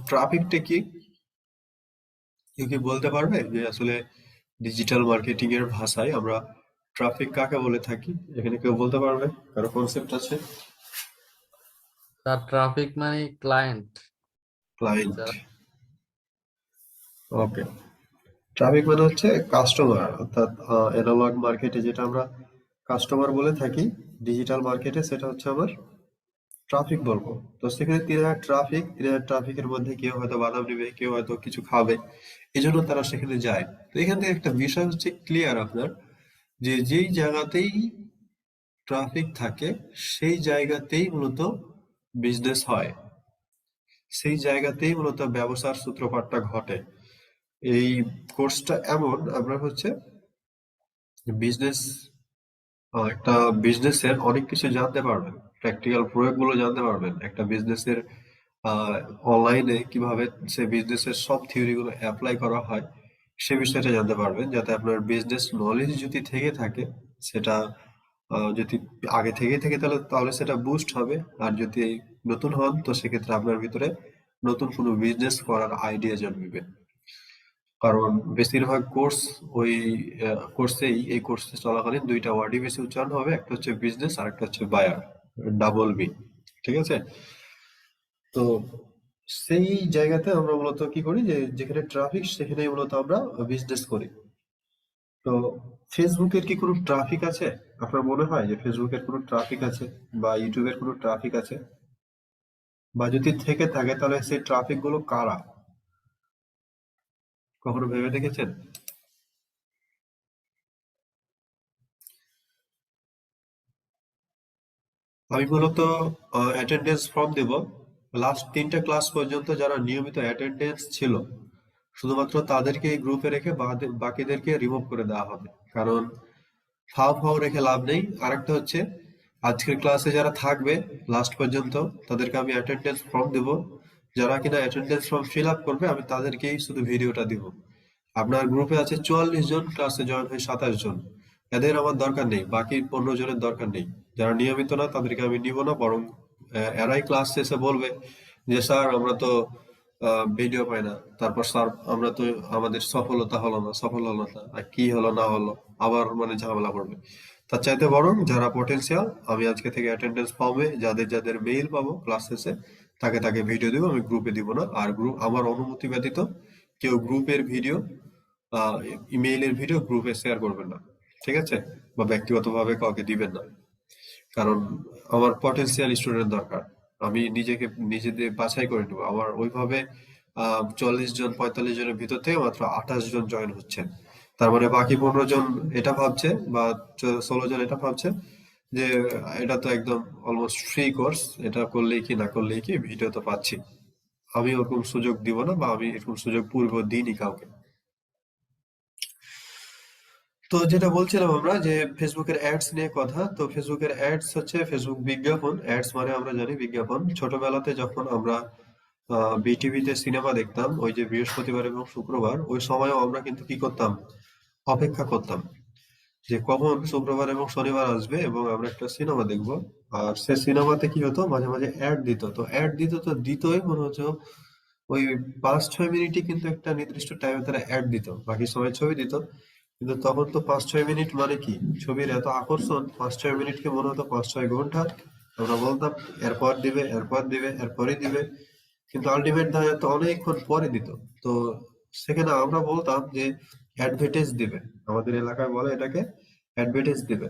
ট্রাফিকটা কি? কেউ কি বলতে পারবে যে আসলে ডিজিটাল মার্কেটিং এর ভাষায় আমরা ট্রাফিক কাকে বলে থাকি? এখানে কেউ বলতে পারবে? কারো কনসেপ্ট আছে? তার ট্রাফিক মানে ক্লায়েন্ট ক্লায়েন্ট। যারা। ওকে। ট্রাফিক মানে হচ্ছে কাস্টমার, অর্থাৎ অ্যানালগ মার্কেটে যেটা আমরা কাস্টমার বলে থাকি, ডিজিটাল মার্কেটে সেটা হচ্ছে আমার ট্রাফিক বলবো। তো সেখানে ৩,০০০ ট্রাফিক, ৩,০০০ ট্রাফিকের মধ্যে কেউ হয়তো বাদাম নেবে, কেউ হয়তো কিছু খাবে, এই জন্য তারা সেখানে যায়। তো এখান থেকে একটা বিষয় হচ্ছে ক্লিয়ার আপনার, যে যেই জায়গাতেই ট্রাফিক থাকে সেই জায়গাতেই মূলত বিজনেস হয়, সেই জায়গাতেই মূলত ব্যবসার সূত্রপাতটা ঘটে। এই কোর্সটা এমন আপনার হচ্ছে বিজনেস, একটা বিজনেসের অনেক কিছু জানতে পারবেন, প্র্যাকটিক্যাল প্রয়োগগুলো জানতে পারবেন, একটা বিজনেসের অনলাইনে কিভাবে সে বিজনেসের সব থিওরিগুলো অ্যাপ্লাই করা হয় সে বিষয়টা জানতে পারবেন, যাতে আপনার বিজনেস নলেজ যদি থেকে থাকে সেটা যদি আগে থেকে থেকে তাহলে তাহলে সেটা বুস্ট হবে। আর যদি নতুন হন তো সেক্ষেত্রে আপনার ভিতরে নতুন কোনো বিজনেস করার আইডিয়া জন্মিবে। কারণ বেশিরভাগ কোর্স ওই এই কোর্সে চলাকালীন দুইটা ওয়ার্ডই বেশি উচ্চারণ হবে, একটা হচ্ছে বিজনেস আর একটা হচ্ছে বায়ার, ডাবল বি। ঠিক আছে? তো সেই জায়গাতে আমরা মূলত কি করি, যে যেখানে ট্রাফিক সেখানেই মূলত আমরা বিজনেস করি। তো ফেসবুকের কি কোনো ট্রাফিক আছে? আপনার মনে হয় যে ফেসবুকের কোনো ট্রাফিক আছে, বা ইউটিউবের কোনো ট্রাফিক আছে? বা যদি থেকে থাকে তাহলে সেই ট্রাফিক গুলো কারা? কখনো ভেবে দেখেছেন? আমি মূলত অ্যাটেন্ডেন্স ফর্ম দেব। লাস্ট 3টে ক্লাস পর্যন্ত যারা নিয়মিত অ্যাটেন্ডেন্স ছিল শুধুমাত্র তাদেরকে এই গ্রুপে রেখে বাকিদেরকে রিমুভ করে দেওয়া হবে। কারণ ফাও ফাও রেখে লাভ নেই। আরেকটা হচ্ছে, আজকের ক্লাসে যারা থাকবে লাস্ট পর্যন্ত তাদেরকে আমি অ্যাটেন্ডেন্স ফর্ম দেব। যারা কিনা অ্যাটেন্ডেন্স ফর্ম ফিল আপ করবে আমি তাদেরকেই শুধু ভিডিওটা দিব। আপনার গ্রুপে আছে 44 জন, ক্লাসে জয়েন হয় 27 জন। এদের আমার দরকার নেই, বাকি 15 জনের দরকার নেই। যারা নিয়মিত না তাদেরকে আমি নিব না, বরং এরাই ক্লাস শেষে বলবে যে স্যার আমরা তো ভিডিও পাই না, তারপর স্যার আমরা তো আমাদের সফল হলো না, আর কি হলো না হলো, আবার মানে ঝামেলা করবে। তার চাইতে বরং যারা পটেনশিয়াল, আমি আজকে থেকে অ্যাটেন্ডেন্স ফর্মে যাদের যাদের মেইল পাবো ক্লাস শেষে তাকে তাকে ভিডিও দিব, আমি গ্রুপে দিব না। আর গ্রুপ আমার অনুমতি ব্যতীত কেউ গ্রুপের ভিডিও, ইমেইলের ভিডিও গ্রুপে শেয়ার করবেন না। ঠিক আছে? বা ব্যক্তিগতভাবে কাউকে দিবেন না। কারণ আমার পটেনশিয়াল স্টুডেন্ট দরকার। আমি নিজেদের বাছাই করে নেবো। আমার ওইভাবে 40 জন 45 জনের ভিতর থেকে মাত্র 28 জন জয়েন হচ্ছে। তার মানে বাকি 15 জন এটা ভাবছে, বা 16 জন এটা ভাবছে যে এটা তো একদম অলমোস্ট ফ্রি কোর্স, এটা করলেই কি না করলেই কি, ভিডিও তো পাচ্ছি। আমি ওরকম সুযোগ দিব না, বা আমি এরকম সুযোগ পূর্ব দিইনি কাউকে। তো যেটা বলছিলাম আমরা, যে ফেসবুকের অ্যাডস নিয়ে কথা। তো ফেসবুকের অ্যাডস হচ্ছে ফেসবুক বিজ্ঞাপন। অ্যাডস মানে আমরা জানি বিজ্ঞাপন। ছোটবেলাতে যখন আমরা বিটিভিতে সিনেমা দেখতাম, ওই যে বৃহস্পতিবার এবং শুক্রবার, ওই সময়ও আমরা কিন্তু কি করতাম, অপেক্ষা করতাম যে কখন শুক্রবার এবং শনিবার আসবে এবং আমরা একটা সিনেমা দেখবো। আর সে সিনেমাতে কি হতো, মাঝে মাঝে অ্যাড দিত। তো অ্যাড দিত তো দিতই, মনে হচ্ছে ওই 5-6 মিনিটই কিন্তু একটা নির্দিষ্ট টাইমে তারা অ্যাড দিত, বাকি সময় ছবি দিত। কিন্তু তখন তো 5-6 মিনিট মানে কি, ছবির এত আকর্ষণ, 5-6 মিনিটকে মনে হতো 5-6 ঘন্টা। আমরা বলতাম এরপর দিবে, এরপর দিবে, এরপরই দিবে, কিন্তু আলটিমেট দেখা যেত অনেকক্ষণ পরে দিত। তো সেখানে আমরা বলতাম যে অ্যাডভার্টাইজ দিবে, আমাদের এলাকায় বলে এটাকে অ্যাডভার্টাইজ দিবে।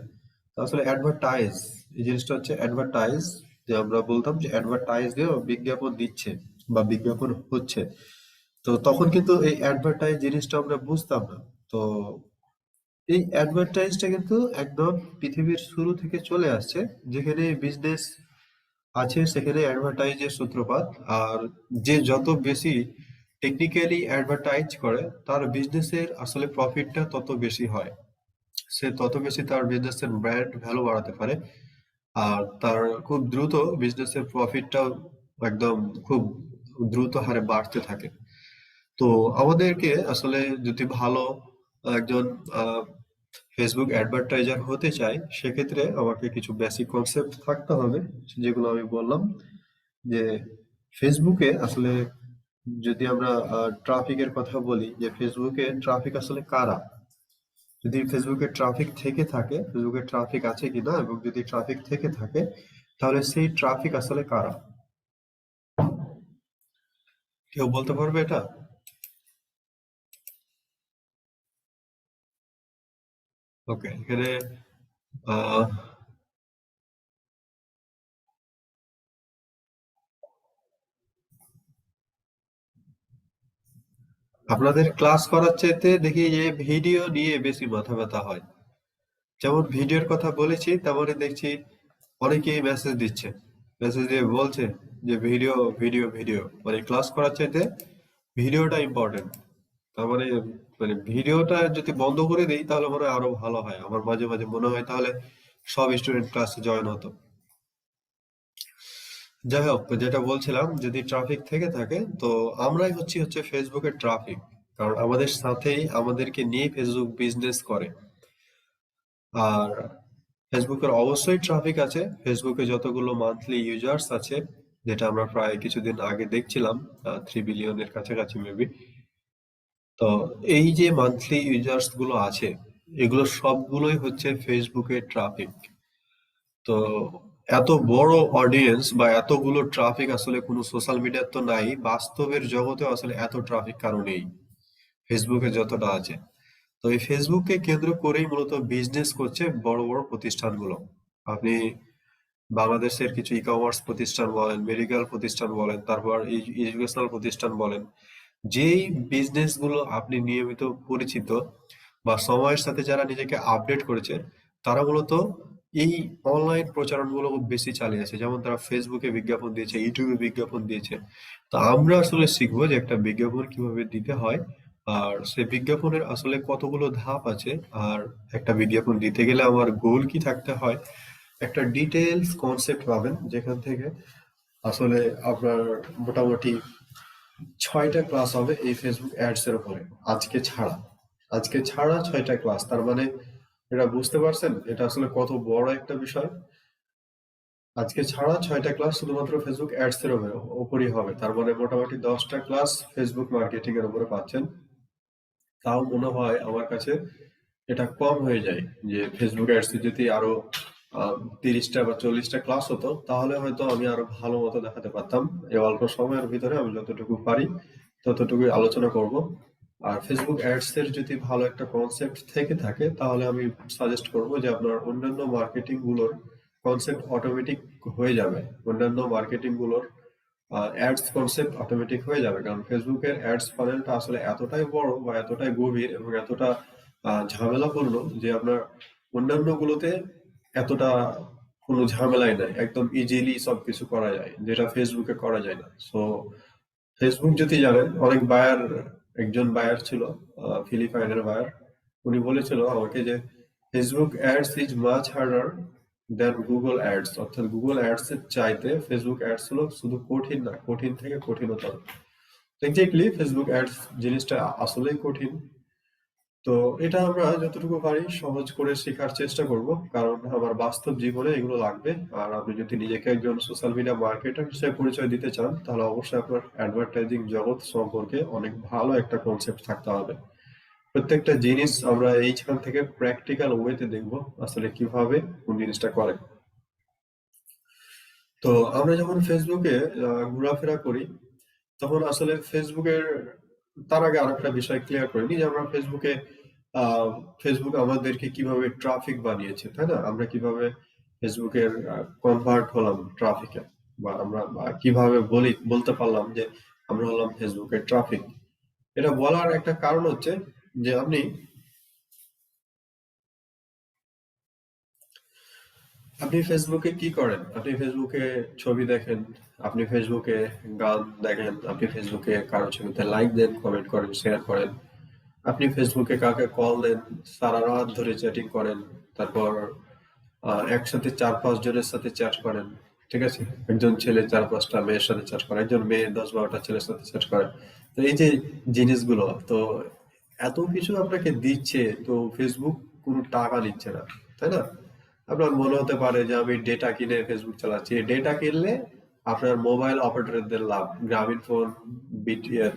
তো আসলে অ্যাডভার্টাইজ, এই জিনিসটা হচ্ছে অ্যাডভার্টাইজ, যে আমরা বলতাম যে অ্যাডভার্টাইজ দিয়ে বিজ্ঞাপন দিচ্ছে বা বিজ্ঞাপন হচ্ছে। তো তখন কিন্তু এই অ্যাডভার্টাইজ জিনিসটা আমরা বুঝতাম না। তো এই অ্যাডভার্টাইজটা কিন্তু একদম পৃথিবীর শুরু থেকে চলে আসছে। যেখানে বিজনেস আছে সেখানে অ্যাডভার্টাইজের সূত্রপাত। আর যে যত বেশি টেকনিক্যালি অ্যাডভার্টাইজ করে তার বিজনেসের আসলে প্রফিটটা তত বেশি হয়। সে তত বেশি তার বিজনেসের ব্র্যান্ড ভ্যালু বাড়াতে পারে। আর তার খুব দ্রুত বিজনেসের প্রফিটটাও একদম খুব দ্রুত হারে বাড়তে থাকে। তো আমাদেরকে আসলে যদি ভালো একজন ফেসবুক অ্যাডভার্টাইজার হতে চাই, সেক্ষেত্রে আমাকে কিছু বেসিক কনসেপ্ট থাকতে হবে, যেগুলো আমি বললাম। যে ফেসবুকে আসলে যদি আমরা ট্রাফিকের কথা বলি যে ফেসবুকে ট্রাফিক আসলে কারা, যদি ফেসবুকে ট্রাফিক থেকে থাকে, ফেসবুকে ট্রাফিক আছে কিনা এবং যদি ট্রাফিক থেকে থাকে তাহলে সেই ট্রাফিক আসলে কারা, কেউ বলতে পারবে এটা? ওকে, এখানে আহ আপনাদের ক্লাস করার চাইতে দেখি যে ভিডিও নিয়ে বেশি মাথা ব্যথা হয়। যেমন ভিডিওর কথা বলেছি তেমনই দেখছি অনেকেই মেসেজ দিচ্ছে, মেসেজ দিয়ে বলছে যে ভিডিও ভিডিও ভিডিও, মানে ক্লাস করার চাইতে ভিডিওটা ইম্পর্টেন্ট। তার মানে মানে ভিডিওটা যদি বন্ধ করে দেই তাহলে মনে হয় আরো ভালো হয়, আমার মাঝে মাঝে মনে হয় তাহলে সব স্টুডেন্ট ক্লাসে জয়েন হতো। যাই হোক, যেটা বলছিলাম, যদি ট্রাফিক থেকে থাকে তো আমরাই হচ্ছে ফেসবুকের ট্রাফিক, কারণ আমাদের সাথেই আমাদেরকে নিয়ে ফেসবুক বিজনেস করে। আর ফেসবুকের অবশ্যই ট্রাফিক আছে, ফেসবুকে যতগুলো মান্থলি ইউজার্স আছে, যেটা আমরা প্রায় কিছুদিন আগে দেখছিলাম 3 বিলিয়নের কাছাকাছি মেবি। তো এই যে মান্থলি ইউজার্স গুলো আছে, এগুলো সবগুলোই হচ্ছে ফেসবুকের ট্রাফিক। তো এত বড় অডিয়েন্স বা এতগুলো ট্রাফিক আসলে কোনো সোশ্যাল মিডিয়ার তো নাই, বাস্তবের জগতেও আসলে এত ট্রাফিক কারো নেই ফেসবুকে যতটা আছে। তো এই ফেসবুককে কেন্দ্র করেই মূলত বিজনেস করছে বড় বড় প্রতিষ্ঠানগুলো। আপনি বাংলাদেশের কিছু ই কমার্স প্রতিষ্ঠান বলেন, মেডিকেল প্রতিষ্ঠান বলেন, তারপর এডুকেশনাল প্রতিষ্ঠান বলেন, যেই বিজনেস গুলো আপনি নিয়মিত পরিচিত বা সময়ের সাথে যারা নিজেকে আপডেট করেছে, তারা মূলত এই অনলাইন প্রচারণগুলো খুব বেশি চালিয়েছে। যেমন তারা ফেসবুকে বিজ্ঞাপন দিয়েছে, ইউটিউবে বিজ্ঞাপন দিয়েছে। তো আমরা আসলে শিখবো যে একটা বিজ্ঞাপন কিভাবে দিতে হয়, আর সেই বিজ্ঞাপনের আসলে কতগুলো ধাপ আছে, আর একটা বিজ্ঞাপন দিতে গেলে আমার গোল কি থাকতে হয়, একটা ডিটেলস কনসেপ্ট পাবেন যেখান থেকে আসলে আপনার মোটামুটি 6টা ক্লাস হবে এই ফেসবুক অ্যাডস এর উপরে। আজকে ছাড়া, আজকে ছাড়া 6টা ক্লাস, তার মানে এটা বুঝতে পারছেন এটা আসলে কত বড় একটা বিষয়। আজকে ছাড়া 6টা ক্লাস শুধুমাত্র ফেসবুক অ্যাডস এর উপরই হবে, তার মানে মোটামুটি 10টা ক্লাস ফেসবুক মার্কেটিং এর উপরে পাচ্ছেন। তাও মনে হয় আমার কাছে এটা কম হয়ে যায়, যে ফেসবুক অ্যাডস যদি আরো 30টা বা 40টা ক্লাস হতো তাহলে হয়তো আমি আরো ভালো মতো দেখাতে পারতাম। এই অল্প সময়ের ভিতরে আমি যতটুকু পারি ততটুকুই আলোচনা করব। আর ফেসবুক অ্যাডস এর যদি ভালো একটা কনসেপ্ট থেকে থাকে তাহলে আমি সাজেস্ট করব যে আপনার অন্যান্য মার্কেটিং গুলোর কনসেপ্ট অটোমেটিক হয়ে যাবে, অন্যান্য মার্কেটিং গুলোর অ্যাডস কনসেপ্ট অটোমেটিক হয়ে যাবে, কারণ ফেসবুকের অ্যাডস ফানেলটা আসলে এতটাই বড় বা এতটাই গভীর এবং এতটা ঝামেলাপূর্ণ যে আপনার অন্যান্য গুলোতে এতটা কোনো ঝামেলাই নাই, একদম ইজিলি সবকিছু করা যায় যেটা ফেসবুকে করা যায় না। সো ফেসবুক যদি জানেন, অনেক বায়ার, একজন বায়ার ছিল ফিলিপাইনের বায়ার, উনি বলেছিল আমাকে যে Facebook ads is much harder then Google ads, অর্থাৎ গুগল অ্যাডস এর চাইতে ফেসবুক অ্যাডস হলো শুধু কঠিন না, কঠিন থেকে কঠিনতর। এক্স্যাক্টলি ফেসবুক অ্যাডস জিনিসটা আসলেই কঠিন। তো এটা আমরা যতটুকু পারি সহজ করে শেখার চেষ্টা করব, কারণ আমার বাস্তব জীবনে এগুলো লাগবে। আর আপনি যদি নিজেকে একজন সোশ্যাল মিডিয়া মার্কেটার হিসেবে পরিচয় দিতে চান তাহলে অবশ্যই আপনার অ্যাডভার্টাইজিং জগৎ সম্পর্কে অনেক ভালো একটা কনসেপ্ট থাকতে হবে। প্রত্যেকটা জিনিস আমরা এইখান থেকে প্র্যাকটিক্যাল ওয়েতে দেখব আসলে কিভাবে কোন জিনিসটা করে। তো আমরা যখন ফেসবুকে ঘোরাফেরা করি তখন আসলে ফেসবুকের, তার আগে আরেকটা বিষয় ক্লিয়ার করে নিই যে আমরা ফেসবুকে আহ ফেসবুক আমাদেরকে কিভাবে ট্রাফিক বানিয়েছে, তাই না? আমরা কিভাবে ফেসবুকের কনভার্ট হলাম ট্রাফিকে, বা আমরা কিভাবে বলতে পারলাম যে আমরা হলাম ফেসবুকের ট্রাফিক। এটা বলার একটা কারণ হচ্ছে যে আপনি ফেসবুকে কি করেন? আপনি ফেসবুকে ছবি দেখেন, আপনি ফেসবুকে গান দেখেন, আপনি ফেসবুকে কারো ছবিতে লাইক দেন, কমেন্ট করেন, শেয়ার করেন, আপনি ফেসবুকে কাকে কল দেন, সারা রাত ধরে চ্যাটিং করেন, তারপর একসাথে 4-5 জনের সাথে চ্যাট করেন, ঠিক আছে? একজন ছেলে 4-5টা মেয়ের সাথে চ্যাট করে, একজন মেয়ে 10-12টা ছেলের সাথে চ্যাট করে। তো এই যে জিনিসগুলো, তো এত কিছু আপনাকে দিচ্ছে, তো ফেসবুক কোনো টাকা নিচ্ছে না, তাই না? আপনার মনে হতে পারে যে আমি ডেটা কিনে ফেসবুক চালাচ্ছি, ডেটা কিনলে আপনার মোবাইল অপারেটরদের লাভ, গ্রামীণ ফোন,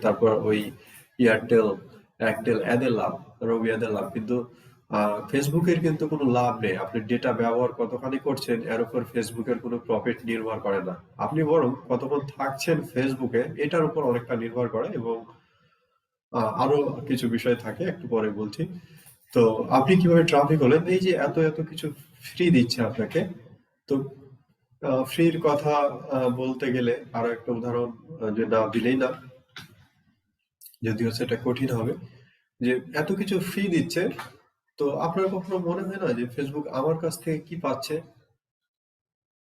তারপর ওই এয়ারটেল, একটেল এদের লাভ, রবি এদের লাভ। কিন্তু ফেসবুকের কিন্তু কোনো লাভ নেই। আপনি ডেটা ব্যবহার কতখানি করছেন এর উপর ফেসবুকের কোনো প্রফিট নির্ভর করে না। আপনি বরং কতক্ষণ থাকছেন ফেসবুকে এটার উপর অনেকটা নির্ভর করে। এবং আরো কিছু বিষয় থাকে, একটু পরে বলছি। তো আপনি কিভাবে ট্রাফিক হলেন, এই যে এত এত কিছু ফ্রি দিচ্ছে আপনাকে। তো ফ্রির কথা বলতে গেলে আরো একটা উদাহরণ যে না দিলেই না, যদিও সেটা কঠিন হবে। যে এত কিছু ফ্রি দিচ্ছে, তো আপনার কখনো মনে হয় না যে ফেসবুক আমার কাছ থেকে কি পাচ্ছে?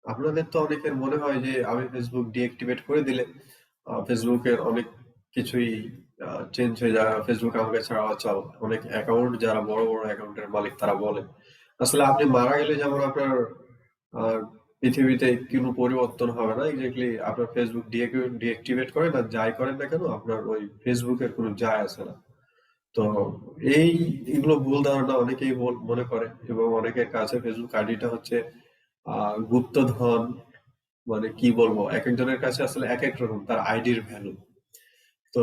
আপনাদের তো অনেকের মনে হয় যে আমি ফেসবুক ডিএক্টিভেট করে দিলে ফেসবুকের অনেক কিছুই চেঞ্জ হয়ে যায়, ফেসবুক আমাকে ছাড়া অচল। অনেক অ্যাকাউন্ট, যারা বড় বড় অ্যাকাউন্টের মালিক, তারা বলে আসলে আপনি মারা গেলে যেমন আপনার আহ, পৃথিবীতে কোনো পরিবর্তন হবে না। এক্স্যাক্টলি আপনার ফেসবুক ডিএক্টিভেট করেন আর যাই করেন না কেন, আপনার ওই ফেসবুকের কোনো যায় আসে না। তো এই এগুলো ভুল ধারণা অনেকেই মনে করে, এবং অনেকের কাছে ফেসবুক আইডিটা হচ্ছে গুপ্তধন। মানে কি বলবো, এক একজনের কাছে আসলে এক এক রকম তার আইডির ভ্যালু। তো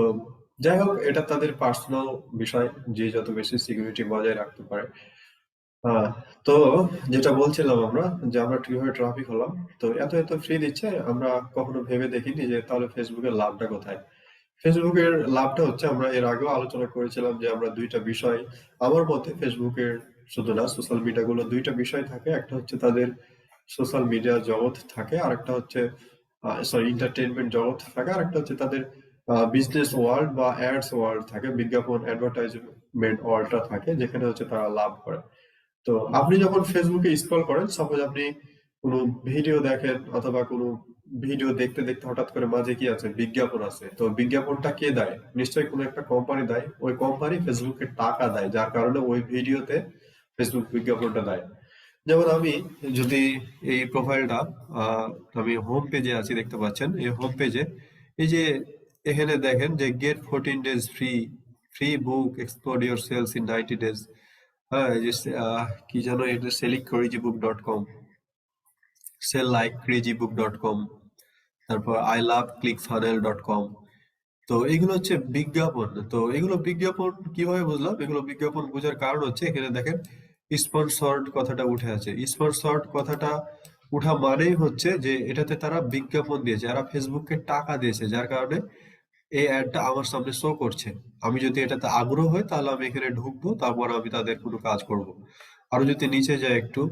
যাই হোক, এটা তাদের পার্সোনাল বিষয়, যে যত বেশি সিকিউরিটি বজায় রাখতে পারে। আহ তো যেটা বলছিলাম আমরা, যে আমরা কিভাবে ট্রাফিক হলাম। তো এত এত ফ্রি দিচ্ছে, আমরা কখনো ভেবে দেখিনি যে তাহলে ফেসবুকের লাভটা কোথায়। ফেসবুকের লাভটা হচ্ছে, আমরা এর আগেও আলোচনা করেছিলাম যে আমরা দুইটা বিষয়, আমার মতে ফেসবুকের শুধু না, সোশ্যাল মিডিয়া গুলো দুইটা বিষয় থাকে। একটা হচ্ছে তাদের সোশ্যাল মিডিয়া জগৎ থাকে, আর একটা হচ্ছে সরি এন্টারটেইনমেন্ট জগৎ থাকে, আর একটা হচ্ছে তাদের বিজনেস ওয়ার্ল্ড বা অ্যাডস ওয়ার্ল্ড থাকে, বিজ্ঞাপন অ্যাডভার্টাইজমেন্ট ওয়ার্ল্ডটা থাকে, যেখানে হচ্ছে তারা লাভ করে। তো আপনি যখন ফেসবুকে স্ক্রল করেন, সাপোজ আপনি কোনো ভিডিও দেখেন, অথবা কোনো ভিডিও দেখতে দেখতে হঠাৎ করে মাঝে কি আছে, বিজ্ঞাপন আছে। তো বিজ্ঞাপনটা কে দেয়? নিশ্চয়ই কোনো একটা কোম্পানি দেয়। ওই কোম্পানি ফেসবুকে টাকা দেয়, যার কারণে ওই ভিডিওতে ফেসবুক বিজ্ঞাপনটা দেয়। যেমন আমি যদি এই প্রোফাইলটা, আহ, আমি হোম পেজে আছি, দেখতে পাচ্ছেন এই হোম পেজে, এই যে এখানে দেখেন যে get 14 days free, free book explore your sales in 90 days। হ্যাঁ, এই যে কি যেন, এটা selling crazy book dot com, sell like crazy book dot com, তারপর I love click funnel dot com. তো এগুলো হচ্ছে বিজ্ঞাপন। তো এগুলো বিজ্ঞাপন কিভাবে বুঝলাম? এগুলো বিজ্ঞাপন বোঝার কারণ হচ্ছে, এখানে দেখেন স্পন্সর্ড কথাটা উঠে আছে। স্পন্সর্ড কথাটা উঠা মানেই হচ্ছে যে এটাতে তারা বিজ্ঞাপন দিয়েছে, যারা ফেসবুককে টাকা দিয়েছে, যার কারণে এই অ্যাডটা আমার সামনে শো করছে। আমি যদি এটাতে আগ্রহ হই, তাহলে আমি এখানে ঢুকবো, তারপর আমি তাদের কোনো কাজ করব। আরো যদি নিচে যাই, একটু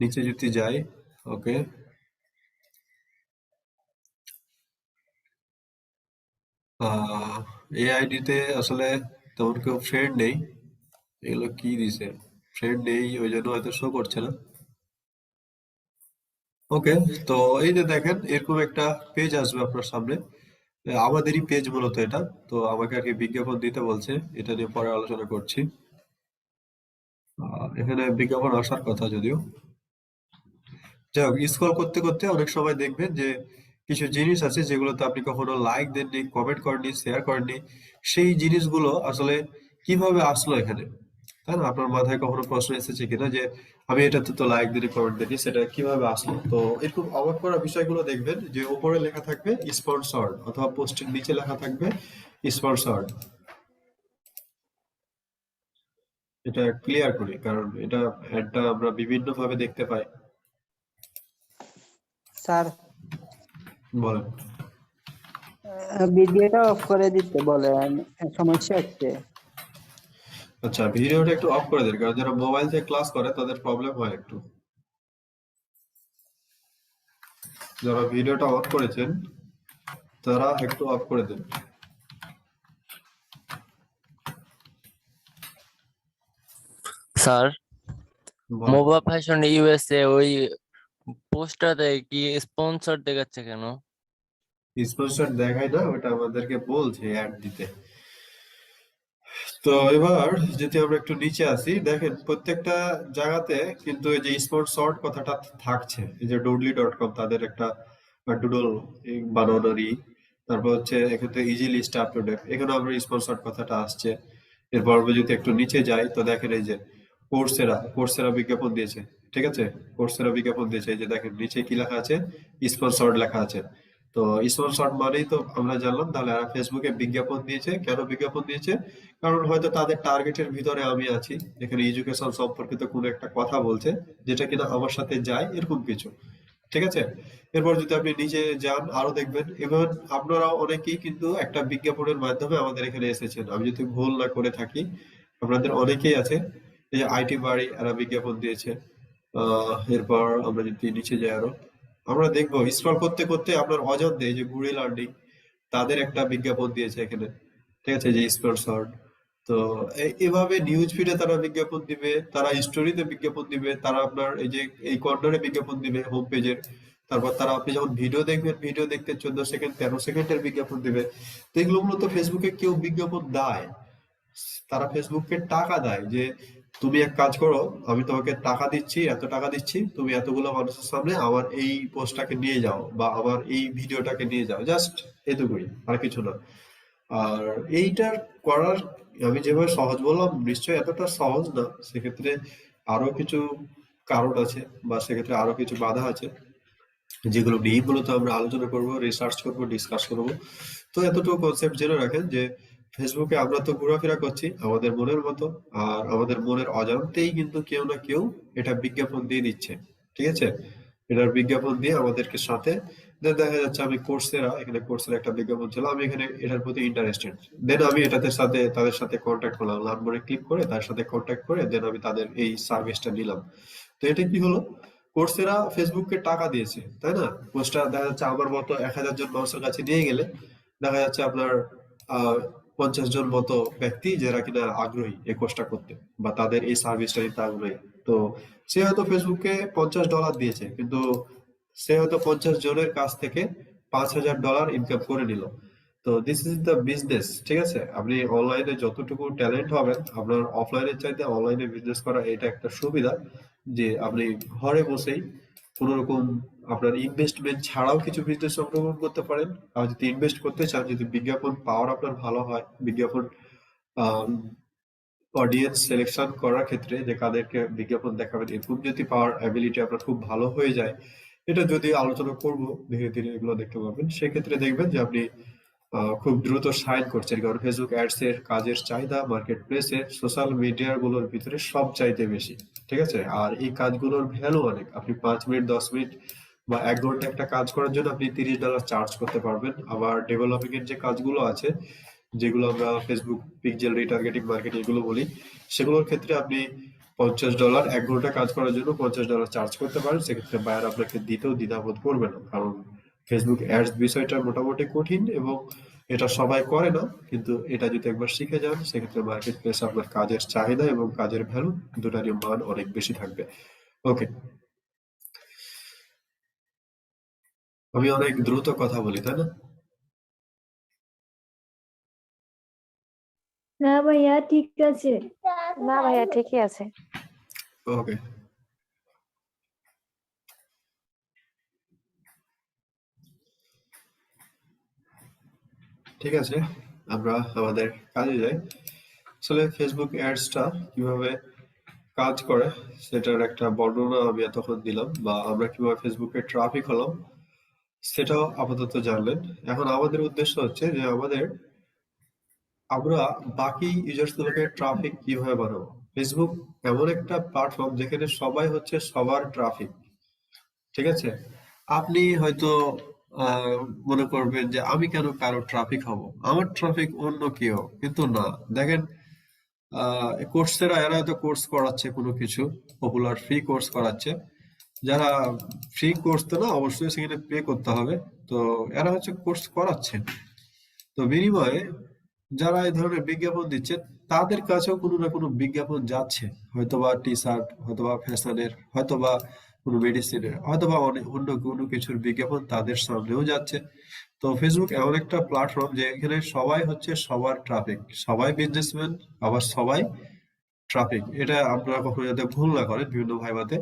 নিচে যদি যাই, ওকে, আহ এই আইডিতে আসলে তেমন কেউ ফ্রেন্ড নেই। এগুলো কি দিছে, ফ্রেন্ড নেই, ওই জন্য হয়তো শো করছে না। ওকে, তো এই যে দেখেন এরকম একটা পেজ আসবে আপনার সামনে। আমাদেরই পেজ মূলত এটা। তো আমাকে আর কি বিজ্ঞাপন দিতে বলছে, এটা নিয়ে পরে আলোচনা করছি। এখানে বিজ্ঞাপন আসার কথা যদিও। যাই হোক, স্ক্রল করতে করতে অনেক সময় দেখবেন যে কিছু জিনিস আছে যেগুলোতে আপনি কখনো লাইক দেননি, কমেন্ট করেননি, শেয়ার করেননি। সেই জিনিসগুলো আসলে কিভাবে আসলো এখানে, তাই না? আপনার মাথায় কখনো প্রশ্ন এসেছে কিনা যে আমি এটাতে তো লাইক দিই, কমেন্ট দিই, সেটা কিভাবে আসলো? তো এরকম অবাক করা বিষয়গুলো দেখবেন যে উপরে লেখা থাকবে স্পন্সর্ড, অথবা পোস্টের নিচে লেখা থাকবে স্পন্সর্ড। এটা ক্লিয়ার করি, কারণ এটা অ্যাডটা আমরা বিভিন্ন ভাবে দেখতে পাই। স্যার, বলেন। ভিডিওটা অফ করে দিতে বলেন, সমস্যা হচ্ছে। আচ্ছা, ভিডিওটা একটু অফ করে দিন, কারণ যারা মোবাইল থেকে ক্লাস করে তাদের প্রবলেম হয় একটু। যারা ভিডিওটা অফ করেছেন তারা একটু অফ করে দেন। স্যার, বলেন। মোবা ফ্যাশন ইউএসএ ওই পোস্টারে কি স্পন্সর দেখাচ্ছে কেন? স্পন্সর দেখায় না, ওটা আমাদেরকে বলছে অ্যাড দিতে। তো এবার যদি আমরা একটু নিচে আসি, দেখেন প্রত্যেকটা জায়গাতে কিন্তু এই যে স্পন্সর্ড কথাটা থাকছে। এই যে ডুডলি ডট কম, তাদের একটা ডুডল বানানোরই, তারপর হচ্ছে এক্ষেত্রে ইজিলি স্টার্ট টু ডেভ, এখানে আমরা স্পন্সর্ড কথাটা আসছে। এরপর আমরা যদি একটু নিচে যাই, তো দেখেন এই যে কোর্সেরা, কোর্সেরা বিজ্ঞাপন দিয়েছে। ঠিক আছে, কোর্সেরা বিজ্ঞাপন দিয়েছে। এই যে দেখেন নিচে কি লেখা আছে, স্পন্সর্ড লেখা আছে। তো স্পন্সর্ড মানেই তো আমরা জানলাম তাহলে এরা ফেসবুকে বিজ্ঞাপন দিয়েছে। কেন বিজ্ঞাপন দিয়েছে? কারণ হয়তো তাদের টার্গেটের ভিতরে আমি আছি, এখানে এডুকেশন সম্পর্কিত কোনো একটা কথা বলছে যেটা কিনা আমার সাথে যায়, এরকম কিছু। ঠিক আছে, এরপর যদি আপনি নিচে যান আরো দেখবেন, এবং আপনারাও অনেকেই কিন্তু একটা বিজ্ঞাপনের মাধ্যমে আমাদের এখানে এসেছেন, আমি যদি ভুল না করে থাকি। আপনাদের অনেকেই আছে, এই যে আইটি বাড়ি এরা বিজ্ঞাপন দিয়েছে। এরপর আমরা যদি নিচে যাই আরো, আমরা দেখবো স্ক্রল করতে করতে আপনার অজান্তে এই যে গুগল আর্নিং তাদের একটা বিজ্ঞাপন দিয়েছে এখানে। ঠিক আছে, যে স্পন্সর্ড। তো এভাবে নিউজ ফিডে তারা বিজ্ঞাপন দিবে, তারা স্টোরিতে বিজ্ঞাপন দিবে, তারা আপনার এই যে এই কর্নারে বিজ্ঞাপন দিবে হোম পেজের। তারপর তারা আপনি যখন ভিডিও দেখবেন, ভিডিও দেখতে 14 সেকেন্ড 13 সেকেন্ডের বিজ্ঞাপন দিবে। তো এগুলো মূলত ফেসবুকে কেউ বিজ্ঞাপন দেয়, তারা ফেসবুককে টাকা দেয় যে তুমি এক কাজ করো, আমি তোমাকে টাকা দিচ্ছি, এত টাকা দিচ্ছি, তুমি এতগুলো মানুষের সামনে আমার এই পোস্টটাকে নিয়ে যাও বা আমার এই ভিডিওটাকে নিয়ে যাও, জাস্ট এটুকুই, আর কিছু না। আর এইটার করার, আমি যেভাবে সহজ বললাম নিশ্চয়ই এতটা সহজ না, সেক্ষেত্রে আরো কিছু কারণ আছে বা সেক্ষেত্রে আরো কিছু বাধা আছে, যেগুলো নিয়ে মূলত আমরা আলোচনা করব, রিসার্চ করব, ডিসকাস করব। তো এতটুকু কনসেপ্ট জেনে রাখেন যে ফেসবুকে আমরা তো ঘোরাফেরা করছি আমাদের মনের মতো, আর আমাদের মনের অজান্তেই কিন্তু কেউ না কেউ এটা বিজ্ঞাপন দিয়ে দিচ্ছে। ঠিক আছে, এটার বিজ্ঞাপন দিয়ে আমাদেরকে সাথে দেন দেখা যাচ্ছে আমি কোর্সেরা, এখানে কোর্সের একটা বিজ্ঞাপন ছিল, আমি এখানে এটার প্রতি ইন্টারেস্টেড, দেন আমি এটাতে সাথে তাদের সাথে কন্ট্যাক্ট করলাম, লার্ন মোরে ক্লিক করে তার সাথে কন্ট্যাক্ট করে দেন আমি তাদের এই সার্ভিসটা নিলাম। তো এটা কি হলো, কোর্সেরা ফেসবুককে টাকা দিয়েছে, তাই না? কোর্সটা দেখা যাচ্ছে আমার মতো 1000 জন মানুষের কাছে নিয়ে গেলে দেখা যাচ্ছে আপনার 50 জন মতো ব্যক্তি যারা কিনা আগ্রহী এই কোর্সটা করতে বা তাদের এই সার্ভিসটা নিতে আগ্রহী। তো সে হয়তো ফেসবুককে $50 দিয়েছে, কিন্তু সে হয়তো 50 জনের কাছ থেকে $5000 ইনকাম করে নিল। তো দিস ইজ দ্য বিজনেস। ঠিক আছে, আপনি অনলাইনে যতটুকু ট্যালেন্ট হবেন, আপনার অফলাইনের চাইতে অনলাইনে বিজনেস করা এটা একটা সুবিধা, যে আপনি ঘরে বসেই কোনো রকম আপনার ইনভেস্টমেন্ট ছাড়াও কিছু বিজনেস সংরক্ষণ করতে পারেন। আর যদি ইনভেস্ট করতে চান, যদি বিজ্ঞাপন পাওয়ার আপনার ভালো হয়, বিজ্ঞাপন অডিয়েন্স সিলেকশন করার ক্ষেত্রে যে কাদেরকে বিজ্ঞাপন দেখাবেন এরকম যদি পাওয়ার অ্যাবিলিটি আপনার খুব ভালো হয়ে যায়, এটা যদি আলোচনা করব ধীরে ধীরে এগুলো দেখতে পাবেন, সেক্ষেত্রে দেখবেন যে আপনি খুব দ্রুত শাইন করছেন। কারণ ফেসবুক অ্যাডস এর কাজের চাহিদা মার্কেট প্লেসে সোশ্যাল মিডিয়া গুলোর ভিতরে সব চাইতে বেশি। ঠিক আছে, আর এই কাজগুলোর ভ্যালু অনেক। আপনি 5 মিনিট 10 মিনিট বা 1 ঘন্টা একটা কাজ করার জন্য আপনি $30 চার্জ করতে পারবেন। আবার ডেভেলপিং এর যে কাজগুলো আছে, যেগুলো আমরা ফেসবুক পিক্সেল রিটার্গেটিং মার্কেটিং এগুলো বলি, সেগুলোর ক্ষেত্রে আপনি $50 1 ঘন্টা কাজ করার জন্য $50 চার্জ করতে পারেন। সেক্ষেত্রে বায়ার আপনাকে দিতেও দ্বিধাবোধ করবে না, কারণ ফেসবুক অ্যাডস বিষয়টা মোটামুটি কঠিন এবং এটা সবাই করে না, কিন্তু এটা যদি একবার শিখে যান সেক্ষেত্রে মার্কেট প্লেসে আপনার কাজের চাহিদা এবং কাজের ভ্যালু দুটারই মান অনেক বেশি থাকবে। ওকে, আমি অনেক দ্রুত কথা বলি, তাই না? না ভাইয়া ঠিক আছে। না ভাইয়া ঠিকই আছে। ওকে, ঠিক আছে, আমরা আমাদের কাজে যাই। আসলে ফেসবুক অ্যাডসটা কিভাবে কাজ করে সেটার একটা বর্ণনা আমি এতক্ষণ দিলাম, বা আমরা কিভাবে ফেসবুকে ট্রাফিক হলাম সেটাও আপাতত জানলেন। এখন আমাদের উদ্দেশ্য হচ্ছে যে আমরা বাকি ইউজার্স গুলোকে ট্রাফিক কিভাবে বানাবো। ফেসবুক এমন একটা প্ল্যাটফর্ম যেখানে সবাই হচ্ছে সবার ট্রাফিক। ঠিক আছে, আপনি হয়তো আহ, মনে করবেন যে আমি কেন কারো ট্রাফিক হব, আমার ট্রাফিক অন্য কেউ, কিন্তু না। দেখেন, কোর্সেরা এরা হয়তো কোর্স করাচ্ছে কোনো কিছু পপুলার ফ্রি কোর্স করাচ্ছে, যারা ফ্রি কোর্স তো না, অবশ্যই সেখানে পে করতে হবে। তো এরা হচ্ছে কোর্স করাচ্ছে, তো বিনিময়ে যারা এই ধরনের বিজ্ঞাপন দিচ্ছে তাদের কাছেও কোনো না কোনো বিজ্ঞাপন যাচ্ছে, হয়তোবা টি শার্ট, হয়তোবা ফ্যাশনের, হয়তোবা কোনো মেডিসিনের, হয়তোবা অনেক অন্য কোনো কিছুর বিজ্ঞাপন তাদের সামনেও যাচ্ছে। তো ফেসবুক এমন একটা প্ল্যাটফর্ম যে এখানে সবাই হচ্ছে সবার ট্রাফিক, সবাই বিজনেসম্যান, আবার সবাই ট্রাফিক। এটা আপনারা কখনো যাতে ভুল না করেন, বিভিন্ন ভাইবাতে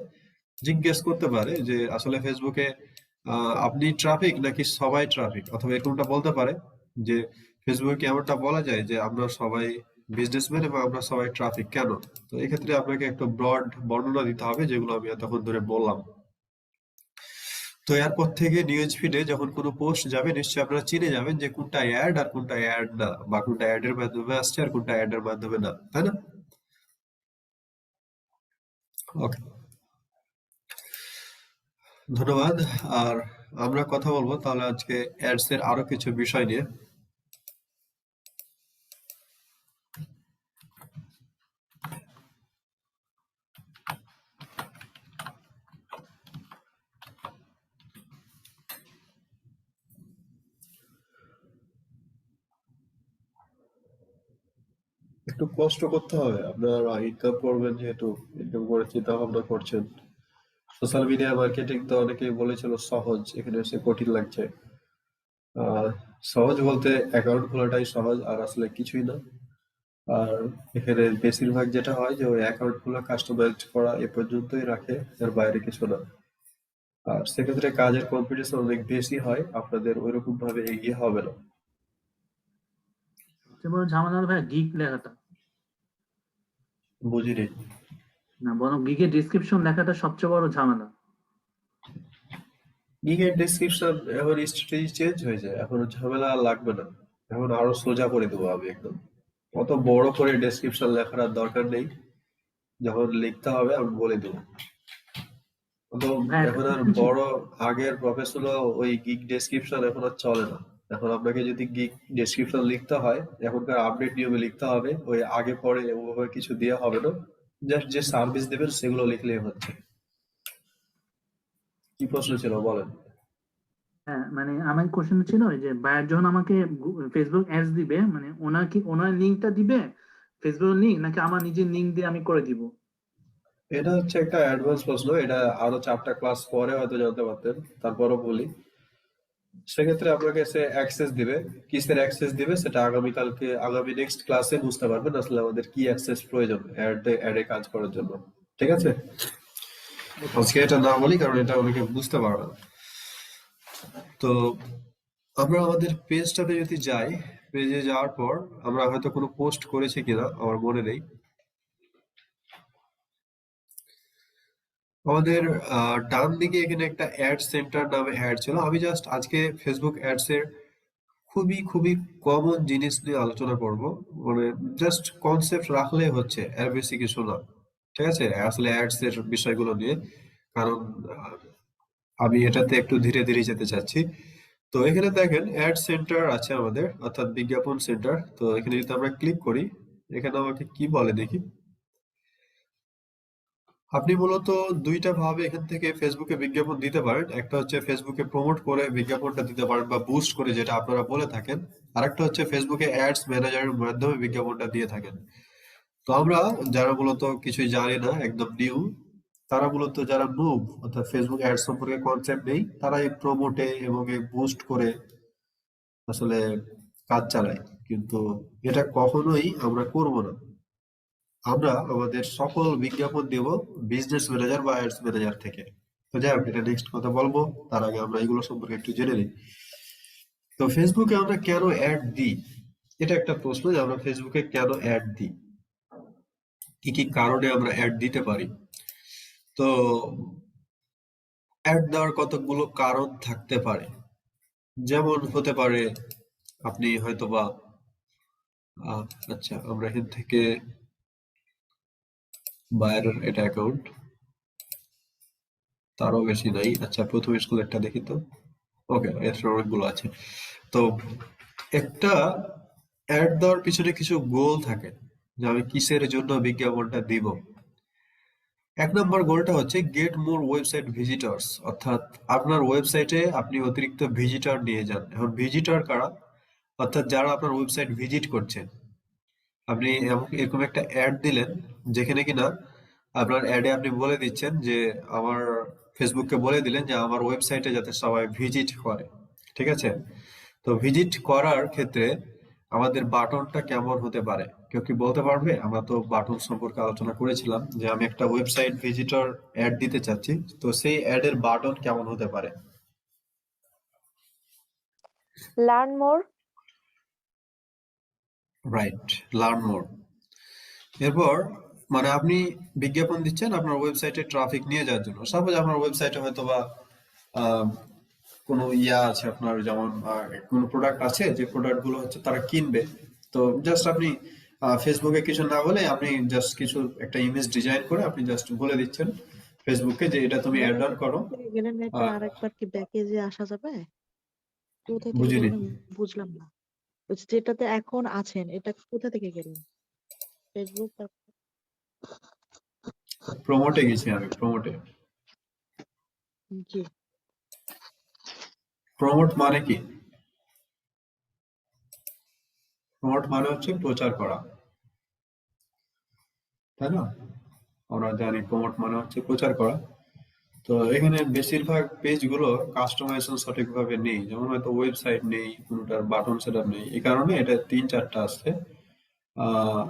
জিজ্ঞেস করতে পারে যে আসলে ফেসবুকে আপনি ট্রাফিক নাকি সবাই ট্রাফিক, অথবা এরকমটা বলতে পারে যে ফেসবুকে এমনটা বলা যায় যে আমরা সবাই বিজনেসম্যান এবং আমরা সবাই ট্রাফিক কেন? তো এক্ষেত্রে আপনাকে একটা ব্রড বর্ণনা দিতে হবে, যেগুলো আমি এতক্ষণ ধরে বললাম। তো এরপর থেকে নিউজ ফিডে যখন কোনো পোস্ট যাবে, নিশ্চয়ই আপনারা চিনে যাবেন যে কোনটা অ্যাড আর কোনটা অ্যাড না, বা কোনটা অ্যাড এর মাধ্যমে আসছে আর কোনটা অ্যাড এর মাধ্যমে না, তাই না? ওকে, ধন্যবাদ। আর আমরা কথা বলবো তাহলে আজকে অ্যাডস এর আরো কিছু বিষয় নিয়ে। একটু কষ্ট করতে হবে, আপনার ইনকাম করবেন, যেহেতু ইনকাম করে চিন্তা ভাবনা করছেন। সোশ্যাল মিডিয়া মার্কেটিং তো অনেকেই বলেছিল সহজ, এখানে এসে কঠিন লাগছে। সহজ বলতে অ্যাকাউন্ট খোলাটাই সহজ, আর আসলে কিছুই না। আর এখানে বেশিরভাগ যেটা হয় যে ওই অ্যাকাউন্ট খোলা, কাস্টমাইজ করা এ পর্যন্তই রাখে, এর বাইরে কিছু না। আর সেক্ষেত্রে কাজের কম্পিটিশন অনেক বেশি হয়, আপনাদের ওইরকম ভাবে এগিয়ে হবে না। সবচেয়ে বড় ঝামেলা হলো ভাই গিগ লেখাটা। বুঝিনি। না, বরং গিগের ডিসক্রিপশন লেখাটা সবচেয়ে বড় ঝামেলা। গিগের ডেসক্রিপশন এখন স্ট্র্যাটেজি চেঞ্জ হয়ে যায়, এখন ঝামেলা আর লাগবে না। এখন আরো সোজা করে দেবো আমি একদম। অত বড় করে ডেসক্রিপশন লেখার আর দরকার নেই, যখন লিখতে হবে আমি বলে দেবো। তো ভাই একটা এখন আর question ছিল। বড় আগের প্রফেশনাল ওই গিগ ডেসক্রিপশন এখন আর চলে না। এখন আপনাকে যদি গিগ ডেসক্রিপশন লিখতে হয়, এখনকার আপডেট নিয়মে লিখতে হবে, ওই আগে পরে ওভাবে কিছু দেওয়া হবে না। জাস্ট যে সার্ভিস দেবেন সেগুলো লিখলেই হচ্ছে। কি প্রশ্ন ছিল বলেন? হ্যাঁ, মানে আমার কোশ্চেন ছিল ওই যে বায়ার যখন আমাকে ফেসবুক অ্যাডস দিবে, মানে ওনার লিঙ্কটা দিবে, ফেসবুক লিঙ্ক, নাকি আমার নিজের লিঙ্ক দিয়ে আমি করে দিব? এটা হচ্ছে একটা অ্যাডভান্স প্রশ্ন, এটা আরো 4টা ক্লাস পরে হয়তো জানতে পারতেন, তারপরও বলি। সেক্ষেত্রে আপনাকে সে অ্যাক্সেস দিবে, কিসের অ্যাক্সেস দিবে সেটা আগামী নেক্সট ক্লাসে বুঝতে পারবেন, আসলে আমাদের কি অ্যাক্সেস প্রয়োজন অ্যাডে কাজ করার জন্য। ঠিক আছে, আজকে এটা না বলি কারণ এটা অনেকে বুঝতে পারবে না। তো আমরা আমাদের পেজটাতে যদি যাই, পেজে যাওয়ার পর আমরা হয়তো কোনো পোস্ট করেছি কিনা আমার মনে নেই। আমাদের ডান দিকে এখানে একটা অ্যাড সেন্টার নামে অ্যাড ছিল। আমি জাস্ট আজকে ফেসবুক অ্যাডস এর খুবই খুবই কমন জিনিস নিয়ে আলোচনা করব, মানে জাস্ট কনসেপ্ট রাখলে হচ্ছে, এর বেশি কিছু না। ঠিক আছে, আসলে অ্যাডস এর বিষয়গুলো নিয়ে, কারণ আমি এটাতে একটু ধীরে ধীরে যেতে চাচ্ছি। তো এখানে দেখেন অ্যাড সেন্টার আছে আমাদের, অর্থাৎ বিজ্ঞাপন সেন্টার। তো এখানে যদি আমরা ক্লিক করি, এখানে আমাকে কি বলে দেখি। আপনি মূলত দুইটা ভাবে এখান থেকে ফেসবুকে বিজ্ঞাপন দিতে পারেন। একটা হচ্ছে ফেসবুকে প্রমোট করে বিজ্ঞাপনটা দিতে পারেন বা বুস্ট করে, যেটা আপনারা বলে থাকেন। আরেকটা হচ্ছে ফেসবুকে অ্যাডস ম্যানেজারের মাধ্যমে বিজ্ঞাপনটা দিয়ে থাকেন। তো আমরা যারা মূলত কিছুই জানি না, একদম নিউ, তারা মূলত যারা মুভ অর্থাৎ ফেসবুক অ্যাডস সম্পর্কে কনসেপ্ট নেই, তারা এই প্রমোটে এবং এই বুস্ট করে আসলে কাজ চালায়। কিন্তু এটা কখনোই আমরা করব না। আমরা আমাদের সকল বিজ্ঞাপন দেব বিজনেস ম্যানেজার বা অ্যাডস ম্যানেজার থেকে। তো যাই হোক, এটা নেক্সট কথা বলবো, তার আগে আমরা এগুলো সম্পর্কে একটু জেনে নিই। তো ফেসবুকে আমরা কেন অ্যাড দিই, এটা একটা প্রশ্ন, যে আমরা ফেসবুকে কেন অ্যাড দিই, কি কি কারণে আমরা অ্যাড দিতে পারি। তো অ্যাড দেওয়ার কতগুলো কারণ থাকতে পারে। যেমন হতে পারে আপনি হয়তোবা আচ্ছা, আমরা এখান থেকে বায়ারের এটা অ্যাকাউন্ট, তারও বেশি নাই। আচ্ছা, প্রথম স্কুলেরটা দেখি তো। ওকে, এর অনেকগুলো আছে। তো একটা অ্যাড দেওয়ার পিছনে কিছু গোল থাকে, যে আমি কিসের জন্য বিজ্ঞাপনটা দিব। 1 নম্বর গোলটা হচ্ছে গেট মোর ওয়েবসাইট ভিজিটর্স, অর্থাৎ আপনার ওয়েবসাইটে আপনি অতিরিক্ত ভিজিটর নিয়ে যান। এখন ভিজিটর কারা? অর্থাৎ যারা আপনার ওয়েবসাইট ভিজিট করছে। আপনি এরকম একটা অ্যাড দিলেন, যেখানে কিনা আপনার অ্যাডে আপনি বলে দিচ্ছেন যে আমার, ফেসবুককে বলে দিলেন যে আমার ওয়েবসাইটে যাতে সবাই ভিজিট করে। ঠিক আছে, তো ভিজিট করার ক্ষেত্রে আমাদের বাটনটা কেমন হতে পারে, কেউ কি বলতে পারবে? আমরা তো বাটন সম্পর্কে আলোচনা করেছিলাম, যে আমি একটা ওয়েবসাইট ভিজিটর অ্যাড দিতে চাচ্ছি, তো সেই অ্যাডের বাটন কেমন হতে পারে? Learn more. Right, learn more. এরপর মানে আপনি বিজ্ঞাপন দিচ্ছেন আপনার ওয়েবসাইটে ট্রাফিক নিয়ে যাওয়ার জন্য। সাপোজ আপনার ওয়েবসাইটে হয়তো বা আহ, কোনো ইয়া আছে আপনার, যেমন কোনো প্রোডাক্ট আছে যে প্রোডাক্ট গুলো হচ্ছে তারা কিনবে। তো জাস্ট আপনি ফেসবুকে কিছু না বলে আপনি জাস্ট কিছু একটা ইমেজ ডিজাইন করে আপনি জাস্ট বলে দিচ্ছেন ফেসবুককে যে এটা তুমি অ্যাড অন করো। থেকে গেলেন এটা আরেকবার কি ব্যাকে যে আসা যাবে? কোথা থেকে বুঝিনি, গেলেন বুঝলাম না। বলছি যেটাতে এখন আছেন এটা কোথা থেকে গেলেন? ফেসবুক প্রমোটে গেছি আমি, প্রমোটে। জি প্রমোট মানে কি? প্রমোট মানে হচ্ছে প্রচার করা, তাই না? আমরা জানি প্রমোট মানে হচ্ছে প্রচার করা। তো এখানে বেশিরভাগ পেজ গুলো কাস্টমাইজেশন সঠিকভাবে নেই, যেমন হয়তো ওয়েবসাইট নেই, কোনোটার বাটন সেটআপ নেই, এই কারণে এটা 3-4টা আসছে। আহ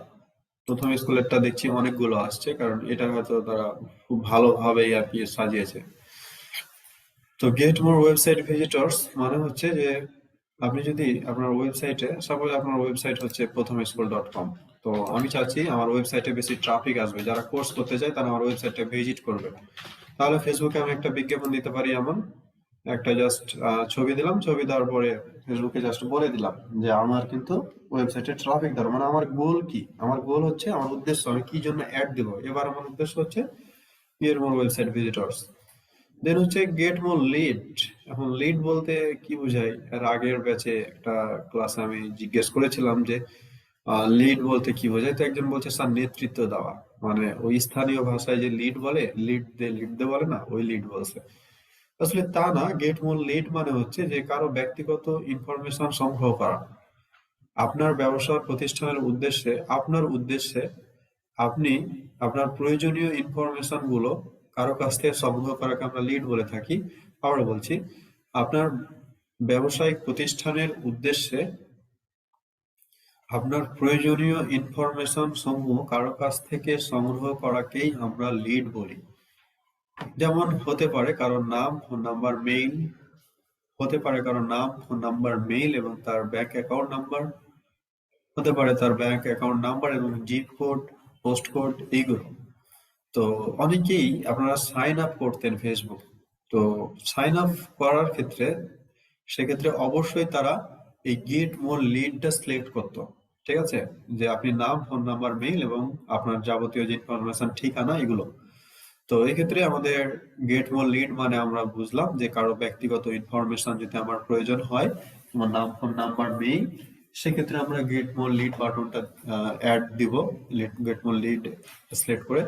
প্রথম স্কুলেরটা দেখছি অনেকগুলো আসছে, কারণ এটা হয়তো তারা খুব ভালোভাবেই আর কি সাজিয়েছে। তো গেট মোর ওয়েবসাইট ভিজিটরস মানে হচ্ছে যে আপনি যদি আপনার ওয়েবসাইটে, সাপোজ আপনার ওয়েবসাইট হচ্ছে prothomeschool.com, তো আমি চাচ্ছি আমার ওয়েবসাইটে বেশি ট্রাফিক আসবে, যারা কোর্স করতে চায় তারা আমার ওয়েবসাইটে ভিজিট করবে। তাহলে ফেসবুকে আমি একটা বিজ্ঞাপন দিতে পারি, এমন একটা জাস্ট ছবি দিলাম, ছবি দেওয়ার পরে ফেসবুকে জাস্ট বলে দিলাম যে আমার কিন্তু ওয়েবসাইটে ট্রাফিক দরকার, মানে আমার গোল কি, আমার গোল হচ্ছে, আমার উদ্দেশ্য আমি কি জন্য অ্যাড দিব, এবার আমার উদ্দেশ্য হচ্ছে গেট মোর ওয়েবসাইট ভিজিটরস। দেন হচ্ছে গেট মোর লিড। এখন লিড বলতে কি বোঝায়, এর আগের ব্যাচে একটা ক্লাসে আমি জিজ্ঞেস করেছিলাম যে লিড বলতে কি বোঝায়, তো একজন বলছে স্যার নেতৃত্ব দেওয়া, মানে ওই স্থানীয় ভাষায় যে লিড বলে, লিড দে বলে না, ওই লিড বলছে। আসলে তা না, গেট মোর লিড মানে হচ্ছে যে কারো ব্যক্তিগত ইনফরমেশন সংগ্রহ করা আপনার ব্যবসা প্রতিষ্ঠানের উদ্দেশ্যে, আপনার উদ্দেশ্যে আপনি আপনার প্রয়োজনীয় ইনফরমেশন গুলো কারো কাছ থেকে সংগ্রহ করাকে আমরা লিড বলে থাকি। আবার বলছি, আপনার ব্যবসায়িক প্রতিষ্ঠানের উদ্দেশ্যে আপনার প্রয়োজনীয় ইনফরমেশন সমূহ কারো কাছ থেকে সংগ্রহ করাকেই আমরা লিড বলি। যেমন হতে পারে কারোর নাম, ফোন নাম্বার, মেইল, হতে পারে কারোর নাম, ফোন নাম্বার, মেইল এবং তার ব্যাংক অ্যাকাউন্ট নাম্বার, হতে পারে তার ব্যাংক অ্যাকাউন্ট নাম্বার এবং জিপ কোড, পোস্ট কোড, এইগুলো। তো অনেকেই আপনারা সাইন আপ করতেন ফেসবুক, তো সাইন আপ করার ক্ষেত্রে সেক্ষেত্রে অবশ্যই তারা এই গেট মোর লিডটা সিলেক্ট করতো, ঠিক আছে, যে আপনি নাম, ফোন নাম্বার, মেইল এবং আপনার যাবতীয় যে ইনফরমেশন, ঠিকানা, এগুলো। তো এক্ষেত্রে আমাদের গেট মোর লিড মানে আমরা বুঝলাম যে কারো ব্যক্তিগত ইনফরমেশন যদি আমার প্রয়োজন হয়, আমার নাম, ফোন নাম্বার, মেইল, সেক্ষেত্রে আমরা গেট মোর লিড বাটনটা অ্যাড দিব, গেট মোর লিড সিলেক্ট করে।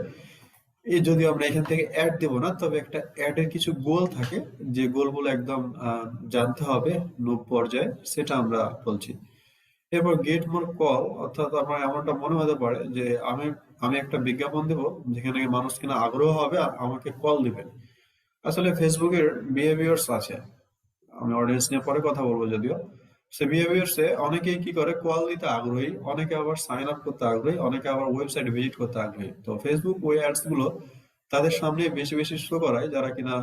এই যদি আমরা এখান থেকে অ্যাড দেব না, তবে একটা অ্যাডের কিছু গোল থাকে, যে গোলগুলো একদম জানতে হবে নুব পর্যায়ে, সেটা আমরা বলছি। এরপর গেট মোর কল, অর্থাৎ আমার এমনটা মনে হতে পারে যে আমি আমি একটা বিজ্ঞাপন দেব যেখানে মানুষ কিনা আগ্রহ হবে আর আমাকে কল দিবে। আসলে ফেসবুকের বিহেভিয়ার্স আছে, আমি অডিয়েন্স নিয়ে পরে কথা বলবো যদিও। সে বিহেভিয়ার্সে অনেকেই কি করে, কল দিতে আগ্রহী, অনেকে আবার সাইন আপ করতে আগ্রহী, অনেকে আবার ওয়েবসাইট ভিজিট করতে আগ্রহী। তো ফেসবুক ওই অ্যাডস গুলো তাদের সামনে বেশি বেশি শো করায় যারা কিনা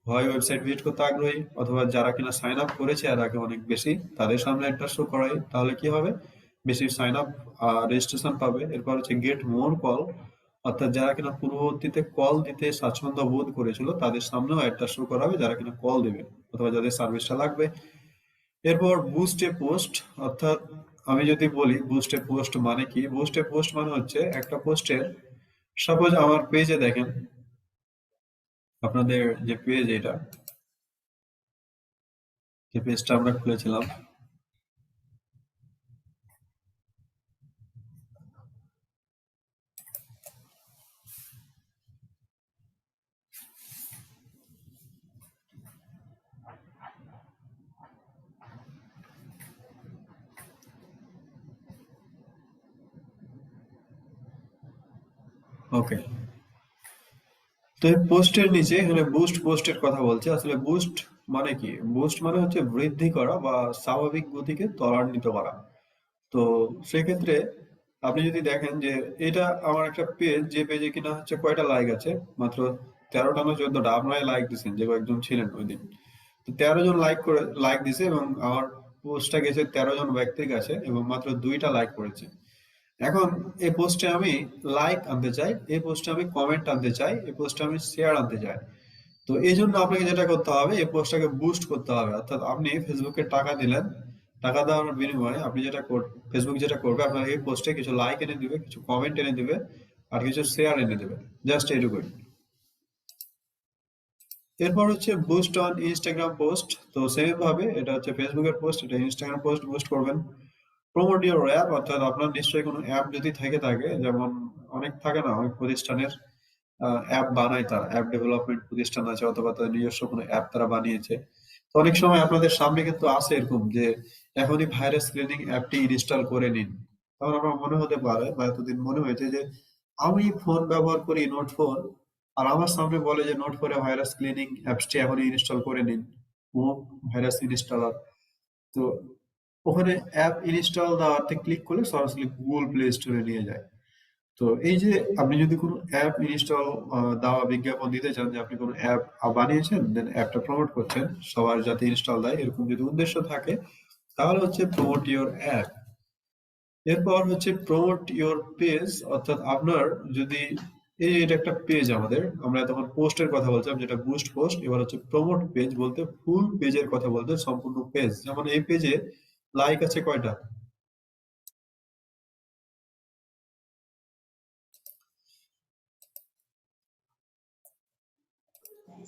হয় ওয়েবসাইট ভিজিট করতে আগ্রহী, অথবা যারা কিনা সাইন আপ করেছে আর আগে অনেক বেশি, তাদের সামনে একটা শো করায়। তাহলে কি হবে, বেশি সাইন আপ, রেজিস্ট্রেশন পাবে। এরপর হচ্ছে গেট মোর কল, অর্থাৎ যারা কিনা পূর্ববর্তীতে কল দিতে স্বাচ্ছন্দ্য বোধ করেছিল তাদের সামনেও একটা শো করাবে যারা কিনা কল দিবে অথবা যাদের সার্ভিসটা লাগবে। এরপর বুস্ট এ পোস্ট, অর্থাৎ আমি যদি বলি বুস্ট এ পোস্ট মানে কি, বুস্ট এ পোস্ট মানে হচ্ছে একটা পোস্টের, সাপোজ আমার পেজে দেখেন, আপনাদের যে পেজ, এটা যে পেজটা আমরা খুলেছিলাম, ওকে, তো এই পোস্টের নিচে এখানে বুস্ট পোস্টের কথা বলছে। আসলে বুস্ট মানে কি, বুস্ট মানে হচ্ছে বৃদ্ধি করা বা স্বাভাবিক গতিকে ত্বরান্বিত করা। তো সেক্ষেত্রে আপনি যদি দেখেন যে এটা আমার একটা পেজ, যে পেজে কিনা হচ্ছে কয়টা লাইক আছে, মাত্র 13টা না 14টা, আপনারাই লাইক দিচ্ছেন যে কয়েকজন ছিলেন ওই দিন। তো 13 জন লাইক দিছে এবং আমার পোস্টটা গেছে 13 জন ব্যক্তির কাছে এবং মাত্র 2টা লাইক পড়েছে। এখন এই পোস্টে আমি লাইক আনতে চাই, এই পোস্টে আমি কমেন্ট আনতে চাই, এই পোস্টে আমি শেয়ার আনতে চাই। তো এই জন্য আপনাকে যেটা করতে হবে, এই পোস্টটাকে বুস্ট করতে হবে। অর্থাৎ আপনি ফেসবুকে টাকা দিলেন, টাকা দেওয়ার বিনিময়ে আপনি ফেসবুক যেটা করবে, আপনার এই পোস্টে কিছু লাইক এনে দিবে, কিছু কমেন্ট এনে দিবে, আর কিছু শেয়ার এনে দেবে। জাস্ট এইটুকুই। এরপর হচ্ছে বুস্ট অন ইনস্টাগ্রাম পোস্ট। তো সেম ভাবে এটা হচ্ছে ফেসবুকের পোস্ট, এটা ইনস্টাগ্রাম পোস্ট বুস্ট করবেন। প্রমোট ইউর অ্যাপ, অর্থাৎ আপনার নিশ্চয়ই কোনো অ্যাপ যদি থেকে থাকে, যেমন অনেক থাকে না, অনেক প্রতিষ্ঠানের অ্যাপ বানায়, তারা অ্যাপ ডেভেলপমেন্ট প্রতিষ্ঠান আছে অথবা তাদের নিজস্ব কোনো অ্যাপ তারা বানিয়েছে। তো অনেক সময় আপনাদের সামনে কিন্তু আসে এরকম যে এখনই ভাইরাস স্ক্রিনিং অ্যাপটি ইনস্টল করে নিন। তখন আমার মনে হতে পারে বা এতদিন মনে হয়েছে যে আমি ফোন ব্যবহার করি নোট 4, আর আমার সামনে বলে যে নোট 4 এ ভাইরাস ক্লিনিং অ্যাপসটি এখনই ইনস্টল করে নিন, ভাইরাস ইনস্টলার। তো ওখানে অ্যাপ ইনস্টল দেওয়াতে ক্লিক করলে সরাসরি গুগল প্লে স্টোরে নিয়ে যায়। তো এই যে আপনি যদি কোনো অ্যাপ ইনস্টল দেওয়া বিজ্ঞাপন দিতে চান যে আপনি কোনো অ্যাপ বানিয়েছেন, দেন অ্যাপটা প্রমোট করছেন সবার যাতে ইনস্টল দেয়, এরকম যদি উদ্দেশ্য থাকে, তাহলে হচ্ছে প্রমোট ইওর অ্যাপ। এরপর হচ্ছে প্রমোট ইওর পেজ, অর্থাৎ আপনার যদি এটা একটা পেজ, আমরা তখন পোস্টের কথা বলছিলাম যেটা বুস্ট পোস্ট, এবার হচ্ছে প্রমোট পেজ বলতে ফুল পেজের কথা বলতে সম্পূর্ণ পেজ। যেমন এই পেজে লাইক আছে কয়টা?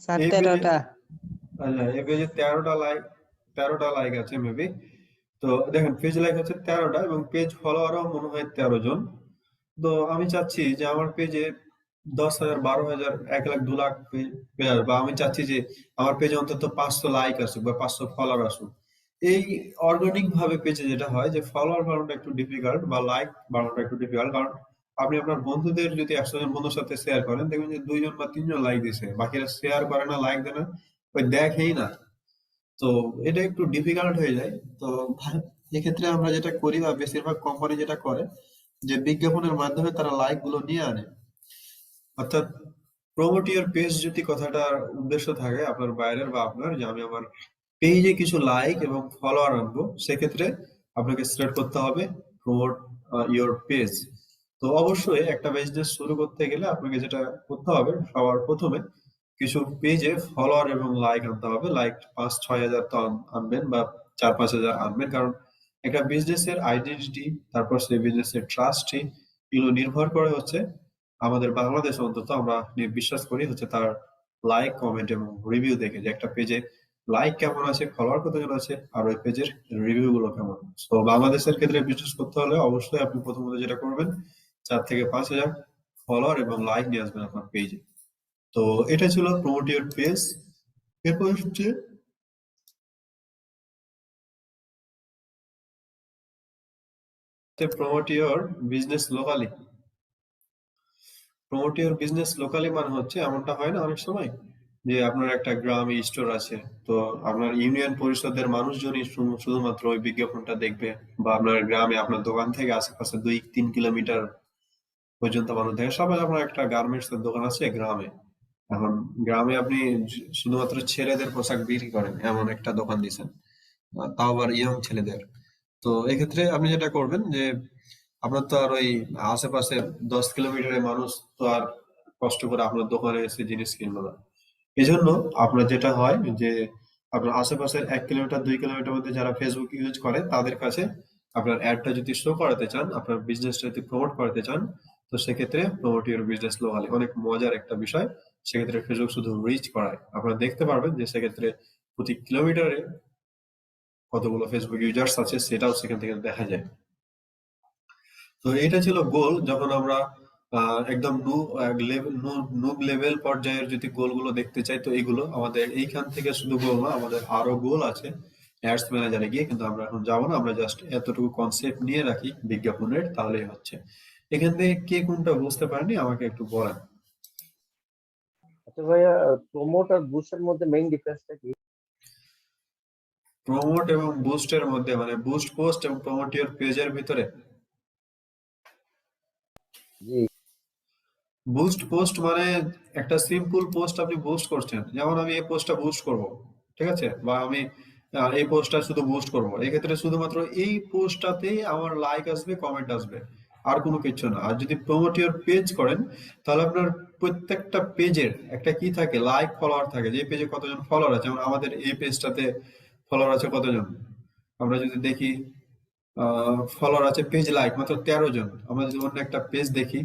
স্যার এই পেজে 13টা। আচ্ছা, এই পেজে 13টা লাইক আছে মেবি। তো দেখেন পেজ লাইক হচ্ছে 13টা এবং পেজ ফলোয়ারও মনে হয় 13 জন। তো আমি চাচ্ছি যে আমার পেজে 10,000, 12,000, 1 লাখ, 2 লাখ পেজ, বা আমি চাচ্ছি যে আমার পেজে অন্তত 500 লাইক আসুক বা 500 ফলোয়ার আসুক। এই অর্গানিক ভাবে পেজে যেটা হয় যে ফলোয়ার বাড়ানোটা একটু ডিফিকাল্ট বা লাইক বাড়ানোটা একটু ডিফিকাল্ট, কারণ আপনি আপনার বন্ধুদের যদি 100 জন বন্ধুর সাথে শেয়ার করেন, দেখবেন যে 2 জন বা 3 জন লাইক দিছে, বাকিরা শেয়ার করে না, লাইক দেয় না, ওই দেখেই না। তো এটা একটু ডিফিকাল্ট হয়ে যায়। তো এক্ষেত্রে আমরা যেটা করি বা বেশিরভাগ কোম্পানি যেটা করে, যে বিজ্ঞাপনের মাধ্যমে তারা লাইক গুলো নিয়ে আনে। অর্থাৎ প্রমোট ইওর পেজ যদি কথাটার উদ্দেশ্য থাকে আপনার বাইরের বা আপনার, যে আমি আমার পেজে কিছু লাইক এবং ফলোয়ার আনবো, সেক্ষেত্রে আপনাকে সিলেক্ট করতে হবে প্রমোট ইওর পেজ। তো অবশ্যই একটা বিজনেস শুরু করতে গেলে আপনাকে যেটা করতে হবে, সবার প্রথমে কিছু পেজে ফলোয়ার এবং লাইক আনতে হবে। লাইক 5-6 হাজার তো আনবেন বা 4-5 হাজার আনবেন, কারণ একটা বিজনেসের আইডেন্টিটি, তারপর সেই বিজনেসের ট্রাস্টই, এগুলো নির্ভর করে হচ্ছে আমাদের বাংলাদেশে অন্তত আমরা বিশ্বাস করি হচ্ছে তার লাইক, কমেন্ট এবং রিভিউ দেখে, যে একটা পেজে লাইক কেমন আছে, ফলোয়ার কতজন আছে, আর ওই পেজের রিভিউ গুলো কেমন। তো বাংলাদেশের ক্ষেত্রে বিজনেস করতে হলে অবশ্যই আপনি প্রথমত যেটা করবেন, 4 থেকে 5 হাজার ফলোয়ার এবং লাইক নিয়ে আসবেন আপনার পেজে। তো এটা ছিল প্রমোট ইওর পেজ। এরপর হচ্ছে promote your business locally. Promote your business locally মানে হচ্ছে, এমনটা হয় না অনেক সময় যে আপনার একটা গ্রামে স্টোর আছে, তো আপনার ইউনিয়ন পরিষদের মানুষজনই শুধুমাত্র ওই বিজ্ঞাপনটা দেখবে, বা আপনার গ্রামে আপনার দোকান থেকে আশেপাশে 2-3 কিলোমিটার পর্যন্ত মানুষ দেখে। সবাই আপনার একটা গার্মেন্টস এর দোকান আছে গ্রামে, এখন গ্রামে আপনি শুধুমাত্র ছেলেদের পোশাক বিক্রি করেন এমন একটা দোকান দিচ্ছেন, তাও আবার ইয়ং ছেলেদের। তো এক্ষেত্রে আপনি যেটা করবেন যে আপনার তো আর ওই আশেপাশে 10 কিলোমিটারের মানুষ তো আর কষ্ট করে আপনার দোকানে এসে জিনিস কিনবে না। এই জন্য আপনার যেটা হয় যে আপনার আশেপাশের 1 কিলোমিটার 2 কিলোমিটার মধ্যে যারা ফেসবুক ইউজ করে তাদের কাছে আপনার অ্যাডটা যদি শো করাতে চান, আপনার বিজনেসটা যদি প্রমোট করাতে চান, তো সেক্ষেত্রে প্রমোট ইওর বিজনেস লোকালি অনেক মজার একটা বিষয়। সেক্ষেত্রে ফেসবুক শুধু রিচ করায়, আপনারা দেখতে পারবেন যে সেক্ষেত্রে প্রতি কিলোমিটারে কতগুলো ফেসবুক ইউজার্স আছে সেটাও সেখান থেকে দেখা যায়। তো এটা ছিল গোল। যখন আমরা একদম নুব লেভেল পর্যায়ের যদি গোলগুলো দেখতে চাই, তো এইগুলো আমাদের এইখান থেকে শুধু গোল না, আমাদের আরো গোল আছে অ্যাডস ম্যানেজারে গিয়ে, কিন্তু আমরা এখন যাবো না। আমরা জাস্ট এতটুকু কনসেপ্ট নিয়ে রাখি বিজ্ঞাপনের, তাহলেই হচ্ছে। এখান থেকে কে কোনটা বুঝতে পারেনি আমাকে একটু বলেন। আচ্ছা ভাইয়া, প্রমোট আর বুস্টের মধ্যে মেইন ডিফারেন্সটা কি? প্রমোট এবং বুস্টের মধ্যে মানে বুস্ট পোস্ট এবং প্রমোট ইওর পেজের ভিতরে জি। বুস্ট পোস্ট মানে একটা সিম্পল পোস্ট আপনি বুস্ট করছেন, যেমন আমি এই পোস্টটা বুস্ট করব, ঠিক আছে, বা আমি এই পোস্টটা শুধু বুস্ট করবো, এক্ষেত্রে শুধুমাত্র এই পোস্টটাতেই আমার লাইক আসবে, কমেন্ট আসবে, আর কোনো কিছু না। আর যদি প্রমোট ইওর পেজ করেন, তাহলে আপনার প্রত্যেকটা পেজের একটা কি থাকে, লাইক ফলোয়ার থাকে, যে পেজে কতজন ফলোয়ার আছে। যেমন আমাদের এই পেজটাতে ফলোয়ার আছে কতজন, আমরা যদি দেখি ফলোয়ার আছে, পেজ লাইক মাত্র 13 জন। আমরা যদি অন্য একটা পেজ দেখি,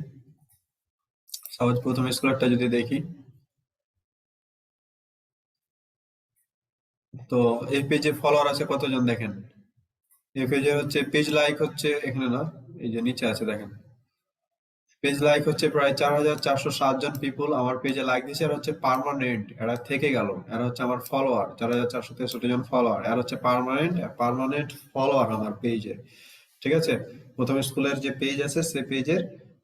সহজ প্রথম স্কুলারটা যদি দেখি, তো এই পেজে ফলোয়ার আছে কতজন দেখেন। এই পেজে হচ্ছে পেজ লাইক হচ্ছে এখানে না, এই যে নিচে আছে দেখেন, পেজ লাইক হচ্ছে প্রায় 4407 জন পিপল আমার পেজে লাইক দিয়েছে। এরা হচ্ছে পার্মানেন্ট, এরা থেকে গেল। এরা হচ্ছে আমার ফলোয়ার, 4463 জন ফলোয়ার। এরা হচ্ছে পার্মানেন্ট ফলোয়ার আমার পেজে। ঠিক আছে, প্রথম স্কুলের যে পেজ আছে সে পেজের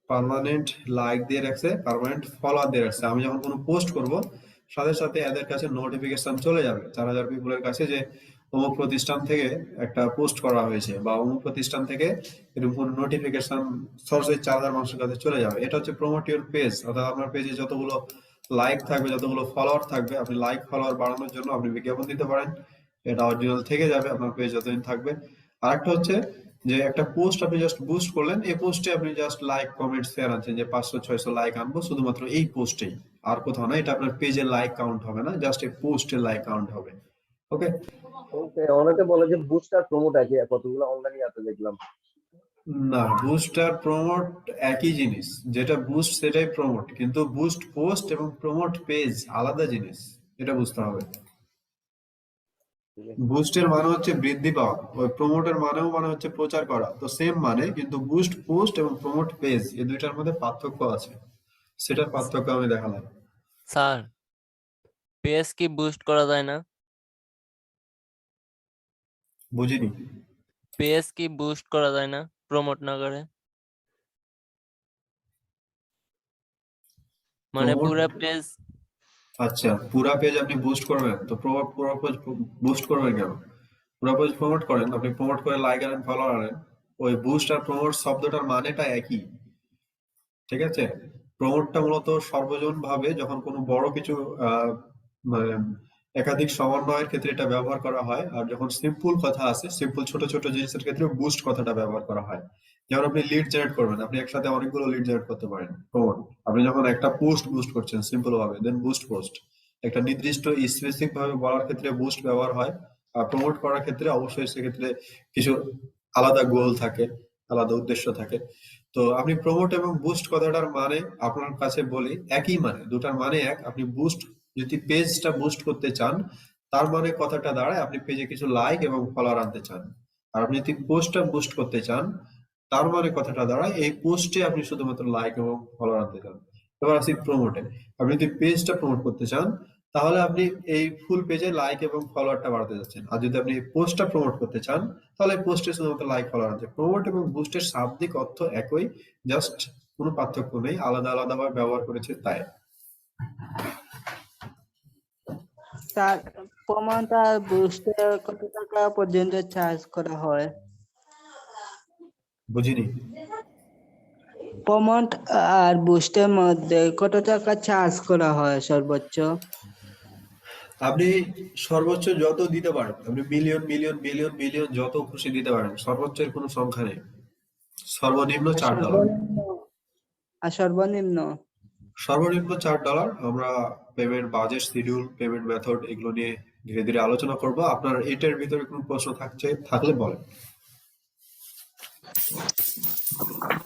পার্মানেন্ট লাইক দিয়ে রাখছে, পার্মানেন্ট ফলোয়ার দিয়ে রাখছে। আমি যখন কোনো পোস্ট করব, সাথে সাথে এদের কাছে নোটিফিকেশন চলে যাবে 4000 পিপলের কাছে, যে অমুক প্রতিষ্ঠান থেকে একটা পোস্ট করা হয়েছে, বা অমুক প্রতিষ্ঠান থেকে এরকম নোটিফিকেশন সরাসরি 4000 মানুষের কাছে চলে যাবে। এটা হচ্ছে প্রমোট ইওর পেজ। অর্থাৎ আপনার পেজে যতগুলো লাইক থাকবে, যতগুলো ফলোয়ার থাকবে, আপনি লাইক ফলোয়ার বাড়ানোর জন্য আপনি বিজ্ঞাপন দিতে পারেন। এটা অরিজিনাল থেকে যাবে আপনার পেজ যতদিন থাকবে। আরেকটা হচ্ছে যে একটা পোস্ট আপনি জাস্ট বুস্ট করলেন, এই পোস্টে আপনি জাস্ট লাইক, কমেন্ট, শেয়ার আনছেন, যে 500-600 লাইক আনবো শুধুমাত্র এই পোস্টেই, আর কোথাও না। এটা আপনার পেজের লাইক কাউন্ট হবে না, জাস্ট এই পোস্টের লাইক কাউন্ট হবে। ওকে। ওকে, অনেকে বলে যে বুস্ট আর প্রমোট আছে, কতগুলো অনলাইনে আছে দেখলাম। না, বুস্ট আর প্রমোট একই জিনিস। যেটা বুস্ট সেটাই প্রমোট, কিন্তু বুস্ট পোস্ট এবং প্রমোট পেজ আলাদা জিনিস, এটা বুঝতে হবে। ঠিক আছে। বুস্টের মানে হচ্ছে বৃদ্ধি পাওয়া, ওই প্রমোটের মানে হচ্ছে প্রচার করা। তো সেম মানে, কিন্তু বুস্ট পোস্ট এবং প্রমোট পেজ এই দুইটার মধ্যে পার্থক্য আছে, সেটার পার্থক্য আমি দেখালাম। স্যার, পেজ কি বুস্ট করা যায় না? বুঝিনি। পেজ কি বুস্ট করা যায় না প্রমোট না করে? মানে প্রমোট, পুরো পেজ। আচ্ছা পুরা পেজ আপনি বুস্ট করবেন, তো পুরো পেজ বুস্ট করবেন কেন? পুরো পেজ প্রমোট করেন, আপনি প্রমোট করে লাইক আনেন, ফলোয়ার আনেন। ওই বুস্ট আর প্রমোট শব্দটার মানেটা একই। ঠিক আছে, প্রমোটটা মূলত সর্বজন ভাবে যখন কোনো বড় কিছু মানে একাধিক সমন্বয়ের ক্ষেত্রে এটা ব্যবহার করা হয়। আর যখন সিম্পল কথা আছে, সিম্পল ছোট ছোট জিনিসের ক্ষেত্রে বুস্ট কথাটা ব্যবহার করা হয়। যেমন আপনি লিড জেনারেট করবেন, আপনি একসাথে অনেকগুলো লিড জেনারেট করতে পারেন, প্রমোট। আপনি যখন একটা পোস্ট বুস্ট করছেন সিম্পল ভাবে, দেন বুস্ট পোস্ট। একটা নির্দিষ্ট স্পেসিফিক ভাবে বলার ক্ষেত্রে বুস্ট ব্যবহার হয়। আর প্রমোট করার ক্ষেত্রে অবশ্যই সেক্ষেত্রে কিছু আলাদা গোল থাকে, আলাদা উদ্দেশ্য থাকে। তো আপনি প্রমোট এবং বুস্ট কথাটার মানে আপনার কাছে বলি একই মানে, দুটার মানে এক। আপনি বুস্ট, যদি পেজটা বুস্ট করতে চান, তার মানে কথাটা দাঁড়ায় আপনি পেজে কিছু লাইক এবং ফলোয়ার আনতে চান। আর আপনি যদি পোস্টটা বুস্ট করতে চান, তার মানে কথাটা দাঁড়ায় এই পোস্টে আপনি শুধুমাত্র লাইক এবং ফলোয়ার আনতে চান। এবার আসি প্রমোটে। আপনি যদি পেজটা প্রমোট করতে চান, তাহলে আপনি এই ফুল পেজে লাইক এবং ফলোয়ারটা বাড়াতে যাচ্ছেন। আর যদি আপনি পোস্টটা প্রমোট করতে চান, তাহলে পোস্টে শুধুমাত্র লাইক ফলোয়ার আছে। প্রমোট এবং বুস্টের শাব্দিক অর্থ একই, জাস্ট কোনো পার্থক্য নেই, আলাদা আলাদা ভাবে ব্যবহার করেছে তাই। স্যার, প্রমোট আর বুস্টে কত টাকা পর্যন্ত চার্জ করা হয়? বুঝিনি। প্রমোট আর বুস্টের মধ্যে কত টাকা চার্জ করা হয় সর্বোচ্চ? আপনি সর্বোচ্চ যত দিতে পারেন, আপনি মিলিয়ন মিলিয়ন বিলিয়ন বিলিয়ন যত খুশি দিতে পারেন, সর্বোচ্চের কোনো সংখ্যা নেই। সর্বনিম্ন আর $4। সর্বনিম্ন? আর সর্বনিম্ন? সর্বনিম্ন $4। আমরা payment budget, schedule, payment method এগুলো নিয়ে ধীরে ধীরে আলোচনা করব। আপনার এটার ভিতরে কোনো প্রশ্ন থাকলে বলেন।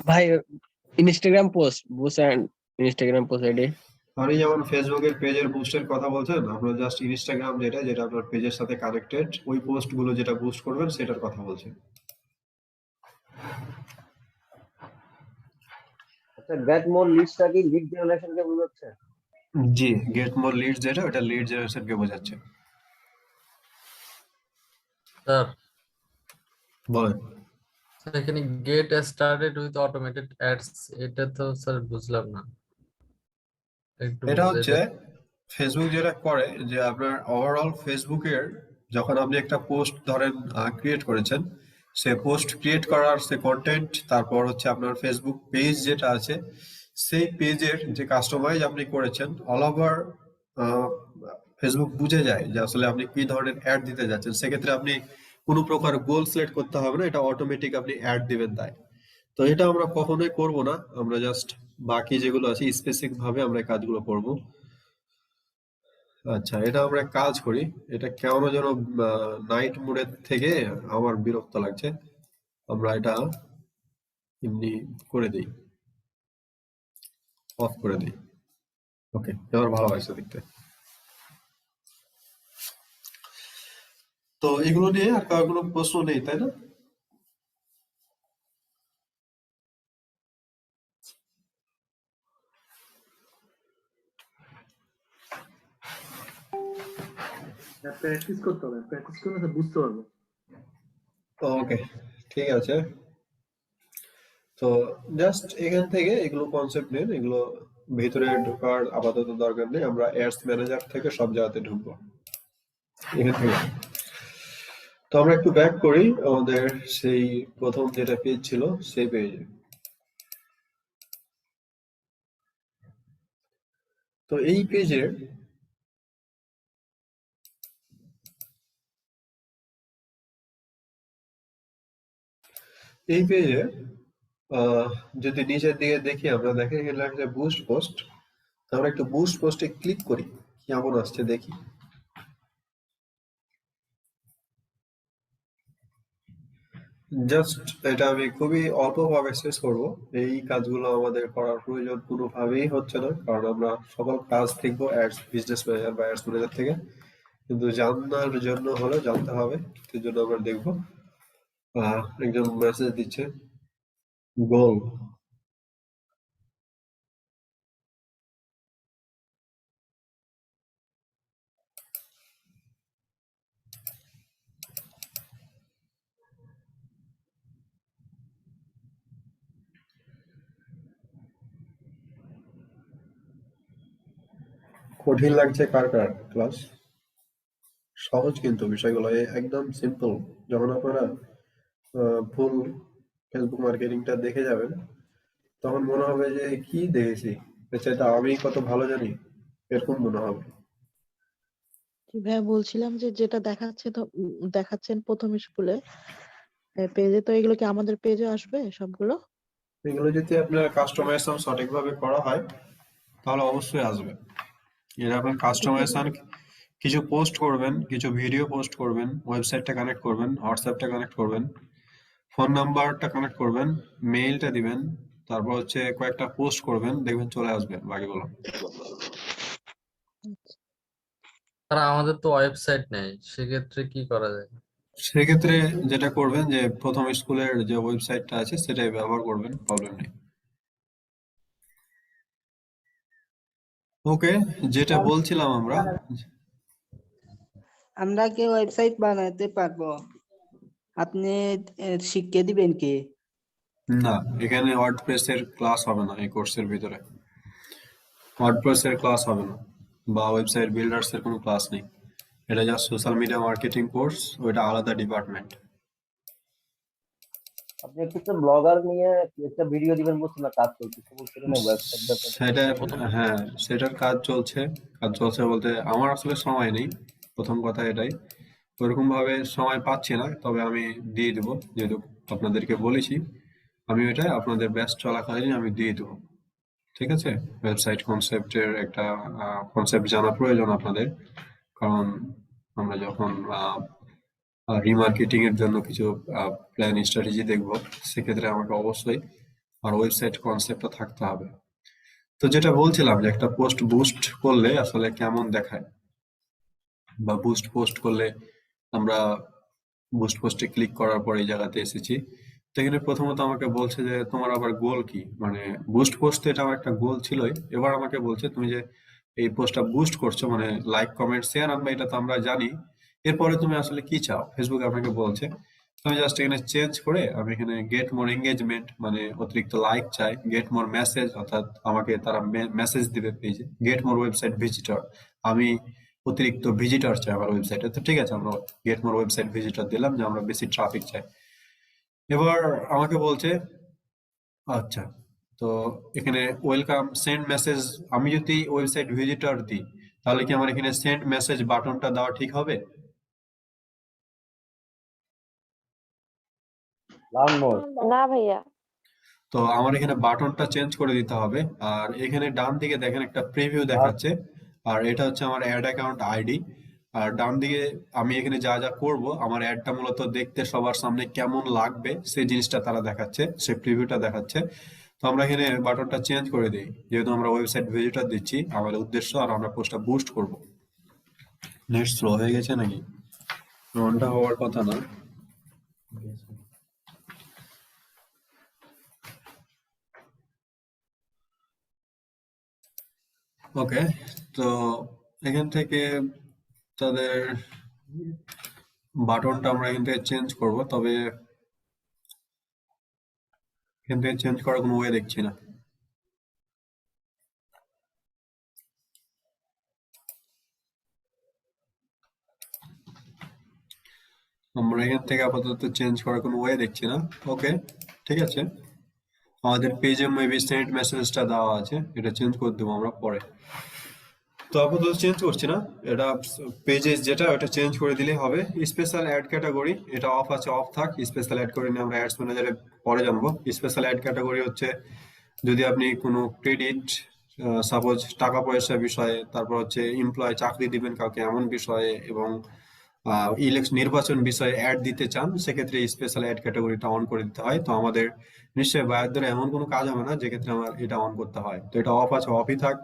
ভাই, Instagram post boost and Instagram post ID. আপনি যেমন ফেসবুকের পেজের বুস্টের কথা বলছেন, আপনার জাস্ট ইনস্টাগ্রাম যেটা আপনার পেজের সাথে কানেক্টেড, ওই পোস্ট গুলো যেটা বুস্ট করবেন সেটার কথা বলছেন। আচ্ছা, গেট মোর লিডসটা কি লিড জেনারেশনকে বোঝাচ্ছে? জি, গেট মোর লিডস যেটা, ওটা লিড জেনারেশনকে বোঝাচ্ছে। স্যার, বলেন। এখানে get started with automated ads, এটা তো স্যার বুঝলাম না, একটু এটা বুঝাই হচ্ছে দেন। ফেসবুক যেটা করে, যে আপনার ওভারঅল ফেসবুকের যখন আপনি একটা পোস্ট ধরেন ক্রিয়েট করেছেন, সে পোস্ট ক্রিয়েট করার সে কন্টেন্ট, তারপর হচ্ছে আপনার ফেসবুক পেজ যেটা আছে, সেই পেজের যে কাস্টমাইজ আপনি করেছেন অল ওভার ফেসবুক বুঝে যায় যে আসলে আপনি কি ধরনের অ্যাড দিতে যাচ্ছেন, সেক্ষেত্রে আপনি কোনো প্রকার গোল সিলেক্ট করতে হবে না, এটা অটোমেটিক আপনি অ্যাড দিবেন তাই। তো এটা আমরা কখনোই করব না, আমরা জাস্ট বাকি যেগুলো আছে স্পেসিফিক ভাবে আমরা এই কাজগুলো করব। আচ্ছা, এটা আমরা এক কাজ করি, এটা কেমন যেন নাইট মোডের থেকে আমার বিরক্ত লাগছে, আমরা এটা এমনি করে দিই, অফ করে দিই। ওকে, এবার ভালো হয়েছে দেখতে। তো এগুলো নিয়ে আর কারো কোনো প্রশ্ন নেই, তাই না? প্র্যাকটিস করতে হবে, প্র্যাকটিস করলে তো বুঝতে পারবো। ওকে, ঠিক আছে। তো জাস্ট এখান থেকে এগুলো কনসেপ্ট নেন, এগুলো ভিতরে ঢোকার আপাতত দরকার নেই, আমরা অ্যাডস ম্যানেজার থেকে সব জায়গাতে ঢুকবো এখান থেকে। তো আমরা একটু ব্যাক করি আমাদের সেই প্রথম যেটা পেজ ছিল সেই পেজে। তো এই পেজের যদি নিচের দিকে দেখি আমরা, দেখেন এখানে লেখা বুস্ট পোস্ট। আমরা একটু বুস্ট পোস্টে ক্লিক করি, কেমন আসছে দেখি। জাস্ট এটা আমি খুবই অল্পভাবে শেষ করব, এই কাজগুলো আমাদের করার প্রয়োজন কোনোভাবেই হচ্ছে না, কারণ আমরা সকল কাজ শিখবো অ্যাডস বিজনেস ম্যানেজার বা অ্যাডস ম্যানেজার থেকে, কিন্তু জানার জন্য হলে জানতে হবে। সেই জন্য আমরা দেখবো একজন মেসেজ দিচ্ছে গোল। কঠিন লাগছে কার কার ক্লাস? সহজ কিন্তু বিষয়গুলো একদম সিম্পল। যখন আপনারা ফুল ফেসবুক মার্কেটিংটা দেখে যাবেন, তখন মনে হবে যে কি দেখেছি, এটা আমি কত ভালো জানি, এরকম মনে হবে। জি ভাইয়া, বলছিলাম যে যেটা দেখাচ্ছে তো দেখাচ্ছেন প্রথম স্কুলে পেজে, তো এগুলো কি আমাদের পেজে আসবে সবগুলো? এগুলো যদি আপনার কাস্টমাইজেশন সঠিকভাবে করা হয় তাহলে অবশ্যই আসবে। এটা আপনার কাস্টমাইজেশন কিছু পোস্ট করবেন, কিছু ভিডিও পোস্ট করবেন, ওয়েবসাইটটা কানেক্ট করবেন, হোয়াটসঅ্যাপটা কানেক্ট করবেন, ফোন নাম্বারটা কানেক্ট করবেন, মেইলটা দিবেন, তারপর হচ্ছে কয়েকটা পোস্ট করবেন, দেখবেন চলে আসবে বাকিগুলো। আর আমাদের তো ওয়েবসাইট নেই, সেক্ষেত্রে কি করা যায়? সেক্ষেত্রে যেটা করবেন যে প্রথম স্কুলের যে ওয়েবসাইটটা আছে সেটাই ব্যবহার করবেন, প্রবলেম নেই। ওকে, যেটা বলছিলাম আমরা, আমরা কি ওয়েবসাইট বানাতে পারবো? আপনি শিখিয়ে দিবেন কি? না, এখানে ওয়ার্ডপ্রেসের ক্লাস হবে না এই কোর্সের ভিতরে। ওয়ার্ডপ্রেসের ক্লাস হবে না বা ওয়েবসাইট বিল্ডার্স এর কোনো ক্লাস নেই। এটা just social media marketing course, ওইটা আলাদা ডিপার্টমেন্ট। আপনি একটা ব্লগার নিয়ে একটা ভিডিও দিবেন বলছেন না, কাজ চলছে বলছিলেন না ওয়েবসাইট ব্যাপারে? সেটা, হ্যাঁ সেটার কাজ চলছে। কাজ চলছে বলতে আমার আসলে সময় নেই, প্রথম কথা এটাই। ওরকম ভাবে সময় পাচ্ছি না, তবে আমি দিয়ে দেবো, যেহেতু আপনাদেরকে বলেছি আমি এটা আপনাদের ব্যাচ চলাকালীন আমি দিয়ে দেবো। ঠিক আছে, ওয়েবসাইট কনসেপ্টের একটা কনসেপ্ট জানা প্রয়োজন আপনাদের, কারণ আমরা যখন রিমার্কেটিং এর জন্য কিছু প্ল্যান স্ট্র্যাটেজি দেখবো, সেক্ষেত্রে আমাকে অবশ্যই আর ওয়েবসাইট কনসেপ্টটা থাকতে হবে। তো যেটা বলছিলাম যে একটা পোস্ট বুস্ট করলে আসলে কেমন দেখায়, বা বুস্ট পোস্ট করলে আমরা বুস্ট পোস্টে ক্লিক করার পর এই জায়গাতে এসেছি। তো এখানে প্রথমত আমাকে বলছে যে তোমার আবার গোল কি, মানে বুস্ট পোস্ট তো এটা আমার একটা গোল ছিলই, এবার আমাকে বলছে তুমি যে এই পোস্টটা বুস্ট করছো মানে লাইক কমেন্ট শেয়ার আনবে, এটা তো আমরা জানি, এরপরে তুমি আসলে কি চাও, ফেসবুক আপনাকে বলছে। তো আমি জাস্ট এখানে চেঞ্জ করে আমি এখানে গেট মোর এঙ্গেজমেন্ট মানে অতিরিক্ত লাইক চাই, গেট মোর মেসেজ অর্থাৎ আমাকে তারা মেসেজ দিবে পেজে, গেট মোর ওয়েবসাইট ভিজিটর আমি অতিরিক্ত ভিজিটর চাই আমার ওয়েবসাইটে। তো ঠিক আছে, আমরা গেট মোর ওয়েবসাইট ভিজিটর দিলাম যে আমরা বেশি ট্রাফিক চাই। এবার আমাকে বলছে আচ্ছা, তো এখানে ওয়েলকাম সেন্ড মেসেজ, আমি যদি ওয়েবসাইট ভিজিটর দিই তাহলে কি আমার এখানে সেন্ড মেসেজ বাটনটা দেওয়া ঠিক হবে? না ভাইয়া। তো আমার এখানে বাটনটা চেঞ্জ করে দিতে হবে। আর এখানে ডান দিকে দেখেন একটা প্রিভিউ দেখাচ্ছে, আর এটা হচ্ছে আমার অ্যাড অ্যাকাউন্ট আইডি। আর ডান দিকে আমি এখানে যা যা করব, আমার অ্যাডটা মূলত দেখতে সবার সামনে কেমন লাগবে সেই জিনিসটা তারা দেখাচ্ছে, সেই প্রিভিউটা দেখাচ্ছে। তো আমরা এখানে বাটনটা চেঞ্জ করে দিই, যেহেতু আমরা ওয়েবসাইট ভিজিটর দিচ্ছি আমাদের উদ্দেশ্য, আর আমরা পোস্টটা বুস্ট করব। নেট স্লো হয়ে গেছে নাকি? অনটা হওয়ার কথা না। ওকে, তো এখান থেকে তাদের বাটনটা আমরা এখান থেকে চেঞ্জ করব, তবে এখান থেকে চেঞ্জ করার কোনো ওয়ে দেখছি না। আমরা এখান থেকে আপাতত চেঞ্জ করার কোনো ওয়ে দেখছি না। ওকে, ঠিক আছে, আমাদের পেজে মেবি সেন্ড মেসেজটা দেওয়া আছে, এটা চেঞ্জ করে দেবো আমরা পরে। তো আপাতত চেঞ্জ করছি না, এটা পেজে যেটা ওটা চেঞ্জ করে দিলেই হবে। স্পেশাল অ্যাড ক্যাটাগরি এটা অফ আছে, অফ থাক। স্পেশাল অ্যাড করে নিয়ে আমরা অ্যাডস ম্যানেজারে পরে জানবো। স্পেশাল অ্যাড ক্যাটাগরি হচ্ছে যদি আপনি কোনো ক্রেডিট, সাপোজ টাকা পয়সা বিষয়ে, তারপর হচ্ছে এমপ্লয় চাকরি দিবেন কাউকে এমন বিষয়ে, এবং নির্বাচন বিষয়ে অ্যাড দিতে চান, সেক্ষেত্রে স্পেশাল অ্যাড ক্যাটাগরিটা অন করে দিতে হয়। তো আমাদের নিশ্চয়ই বায়ার দ্বারা এমন কোনো কাজ হবে না যেক্ষেত্রে আমার এটা অন করতে হয়। তো এটা অফ আছে, অফই থাক।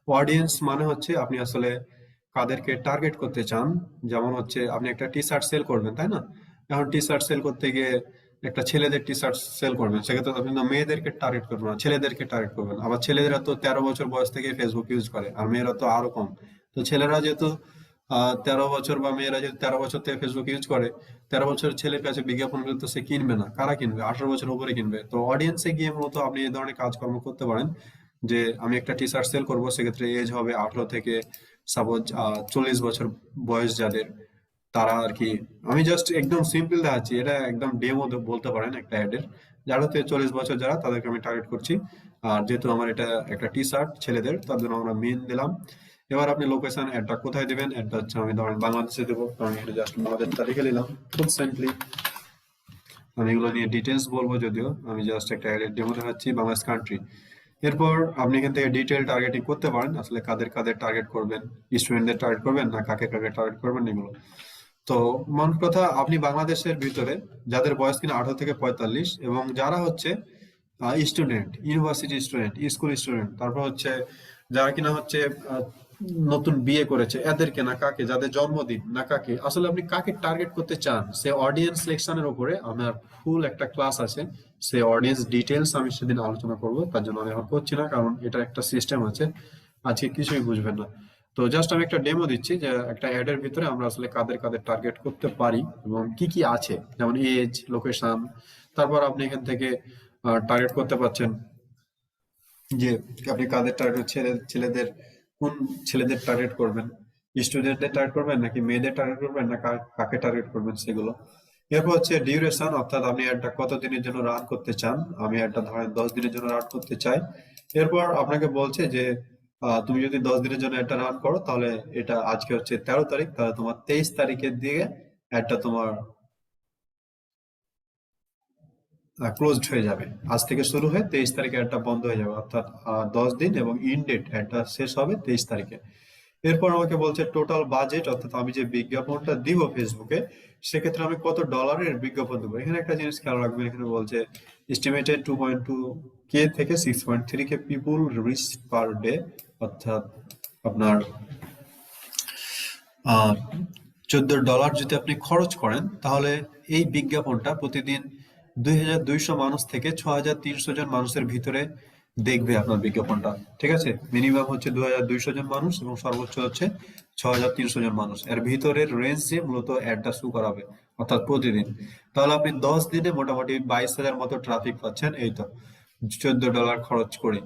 অডিয়েন্স মানে হচ্ছে আপনি আসলে কাদেরকে টার্গেট করতে চান। যেমন হচ্ছে আপনি একটা টি শার্ট সেল করবেন, তাই না? এখন টি শার্ট সেল করতে গিয়ে একটা ছেলেদের টি শার্ট সেল করবেন, সেক্ষেত্রে আপনি তো মেয়েদেরকে টার্গেট করবেন না, ছেলেদেরকে টার্গেট করবেন। আবার ছেলেদেরা তো 13 বছর বয়স থেকে ফেসবুক ইউজ করে, আর মেয়েরা তো আরো কম। তো ছেলেরা যেহেতু 13 বছর, বা মেয়েরা যদি 13 বছর থেকে ফেসবুক ইউজ করে, 13 বছরের ছেলের কাছে বিজ্ঞাপনগুলো তো সে কিনবে না। কারা কিনবে? 18 বছর উপরে কিনবে। তো অডিয়েন্সে গিয়ে মূলত আপনি এই ধরনের কাজকর্ম করতে পারেন, যে আমি একটা টি শার্ট সেল করবো, সেক্ষেত্রে এজ হবে 18 থেকে সাপোজ 40 বছর বয়স যাদের, তারা আর কি। আমি জাস্ট একদম সিম্পল দেখাচ্ছি, এটা একদম ডেমো বলতে পারেন একটা অ্যাডের। যারা হচ্ছে 40 বছর যারা, তাদেরকে আমি টার্গেট করছি। আর যেহেতু আমার এটা একটা টি শার্ট ছেলেদের, তার জন্য আমরা মেন দিলাম। এবার আপনি লোকেশন অ্যাডটা কোথায় দিবেন? অ্যাডটা হচ্ছে আমি ধরেন বাংলাদেশে দেবো, কারণ এখানে জাস্ট বাংলাদেশটা লিখে নিলাম খুব সিম্পলি। আমি এগুলো নিয়ে ডিটেলস বলবো, যদিও আমি জাস্ট একটা অ্যাডের ডেমো দেখাচ্ছি, বাংলাদেশ কান্ট্রি। এরপর আপনি এখান থেকে ডিটেল টার্গেটিং করতে পারেন, আসলে কাদের কাদের টার্গেট করবেন, স্টুডেন্টদের টার্গেট করবেন না কাকে কাকে টার্গেট করবেন, এগুলো। তো মন কথা, আপনি বাংলাদেশের ভিতরে যাদের বয়স কিনা 18 থেকে 45, এবং যারা হচ্ছে student, university student, school student, তারপর হচ্ছে যারা কিনা হচ্ছে নতুন বিয়ে করেছে, এদেরকে না কাকে, যাদের জন্মদিন না কাকে, আসলে আপনি কাকে টার্গেট করতে চান, সে অডিয়েন্স সিলেকশনের উপরে আমার ফুল একটা ক্লাস আছে। সে অডিয়েন্স ডিটেলস আমি সেদিন আলোচনা করব, তার জন্য আমি এখন করছি না, কারণ এটা একটা সিস্টেম আছে, আজকে কিছুই বুঝবেন না। তো জাস্ট আমি একটা ডেমো দিচ্ছি যে একটা অ্যাড এর ভিতরে আমরা আসলে কাদের কাদের টার্গেট করতে পারি এবং কি কি আছে, যেমন এজ, লোকেশন। তারপর আপনি এখান থেকে টার্গেট করতে পারছেন যে আপনি কাদের টার্গেট, ছেলেদের কোন ছেলেদের টার্গেট করবেন, স্টুডেন্টদের টার্গেট করবেন নাকি মেয়েদের টার্গেট করবেন, না কাকে টার্গেট করবেন, সেগুলো। এরপর হচ্ছে ডিউরেশন, অর্থাৎ আপনি একটা কত দিনের জন্য রান করতে চান। আমি একটা ধরেন 10 দিনের জন্য রান করতে চাই। এরপর আপনাকে বলছে যে তুমি যদি 10 দিনের জন্য একটা রান করো, তাহলে এটা আজকে হচ্ছে 13 তারিখ, তাহলে তোমার 23 তারিখের দিকে একটা তোমার ক্লোজড হয়ে যাবে। আজ থেকে শুরু হয়ে 23 তারিখে একটা বন্ধ হয়ে যাবে, অর্থাৎ 10 দিন, এবং ইন ডেট একটা শেষ হবে 23 তারিখে। এরপর আমাকে বলছে টোটাল বাজেট, অর্থাৎ আমি যে বিজ্ঞাপনটা দিব ফেসবুকে, সেক্ষেত্রে আমি কত ডলারের বিজ্ঞাপন দেবো। এখানে একটা জিনিস খেয়াল রাখবেন, এখানে বলছে এস্টিমেটেড 2.2K থেকে 6.3K পিপুল রিচ পার ডে, অর্থাৎ আপনার $14 যদি আপনি খরচ করেন, তাহলে এই বিজ্ঞাপনটা প্রতিদিন 2200 মানুষ থেকে 6300 জন মানুষের ভিতরে দেখবে আপনার বিজ্ঞাপনটা। ঠিক আছে, মিনিমাম হচ্ছে 2200 জন মানুষ এবং সর্বোচ্চ হচ্ছে 6300 জন মানুষ, এর ভিতরের রেঞ্জে মূলত অ্যাডটা শো করাবে, অর্থাৎ প্রতিদিন। তাহলে আপনি 10 দিনে মোটামুটি 22,000 মতো ট্রাফিক পাচ্ছেন, এই তো $14 খরচ করে।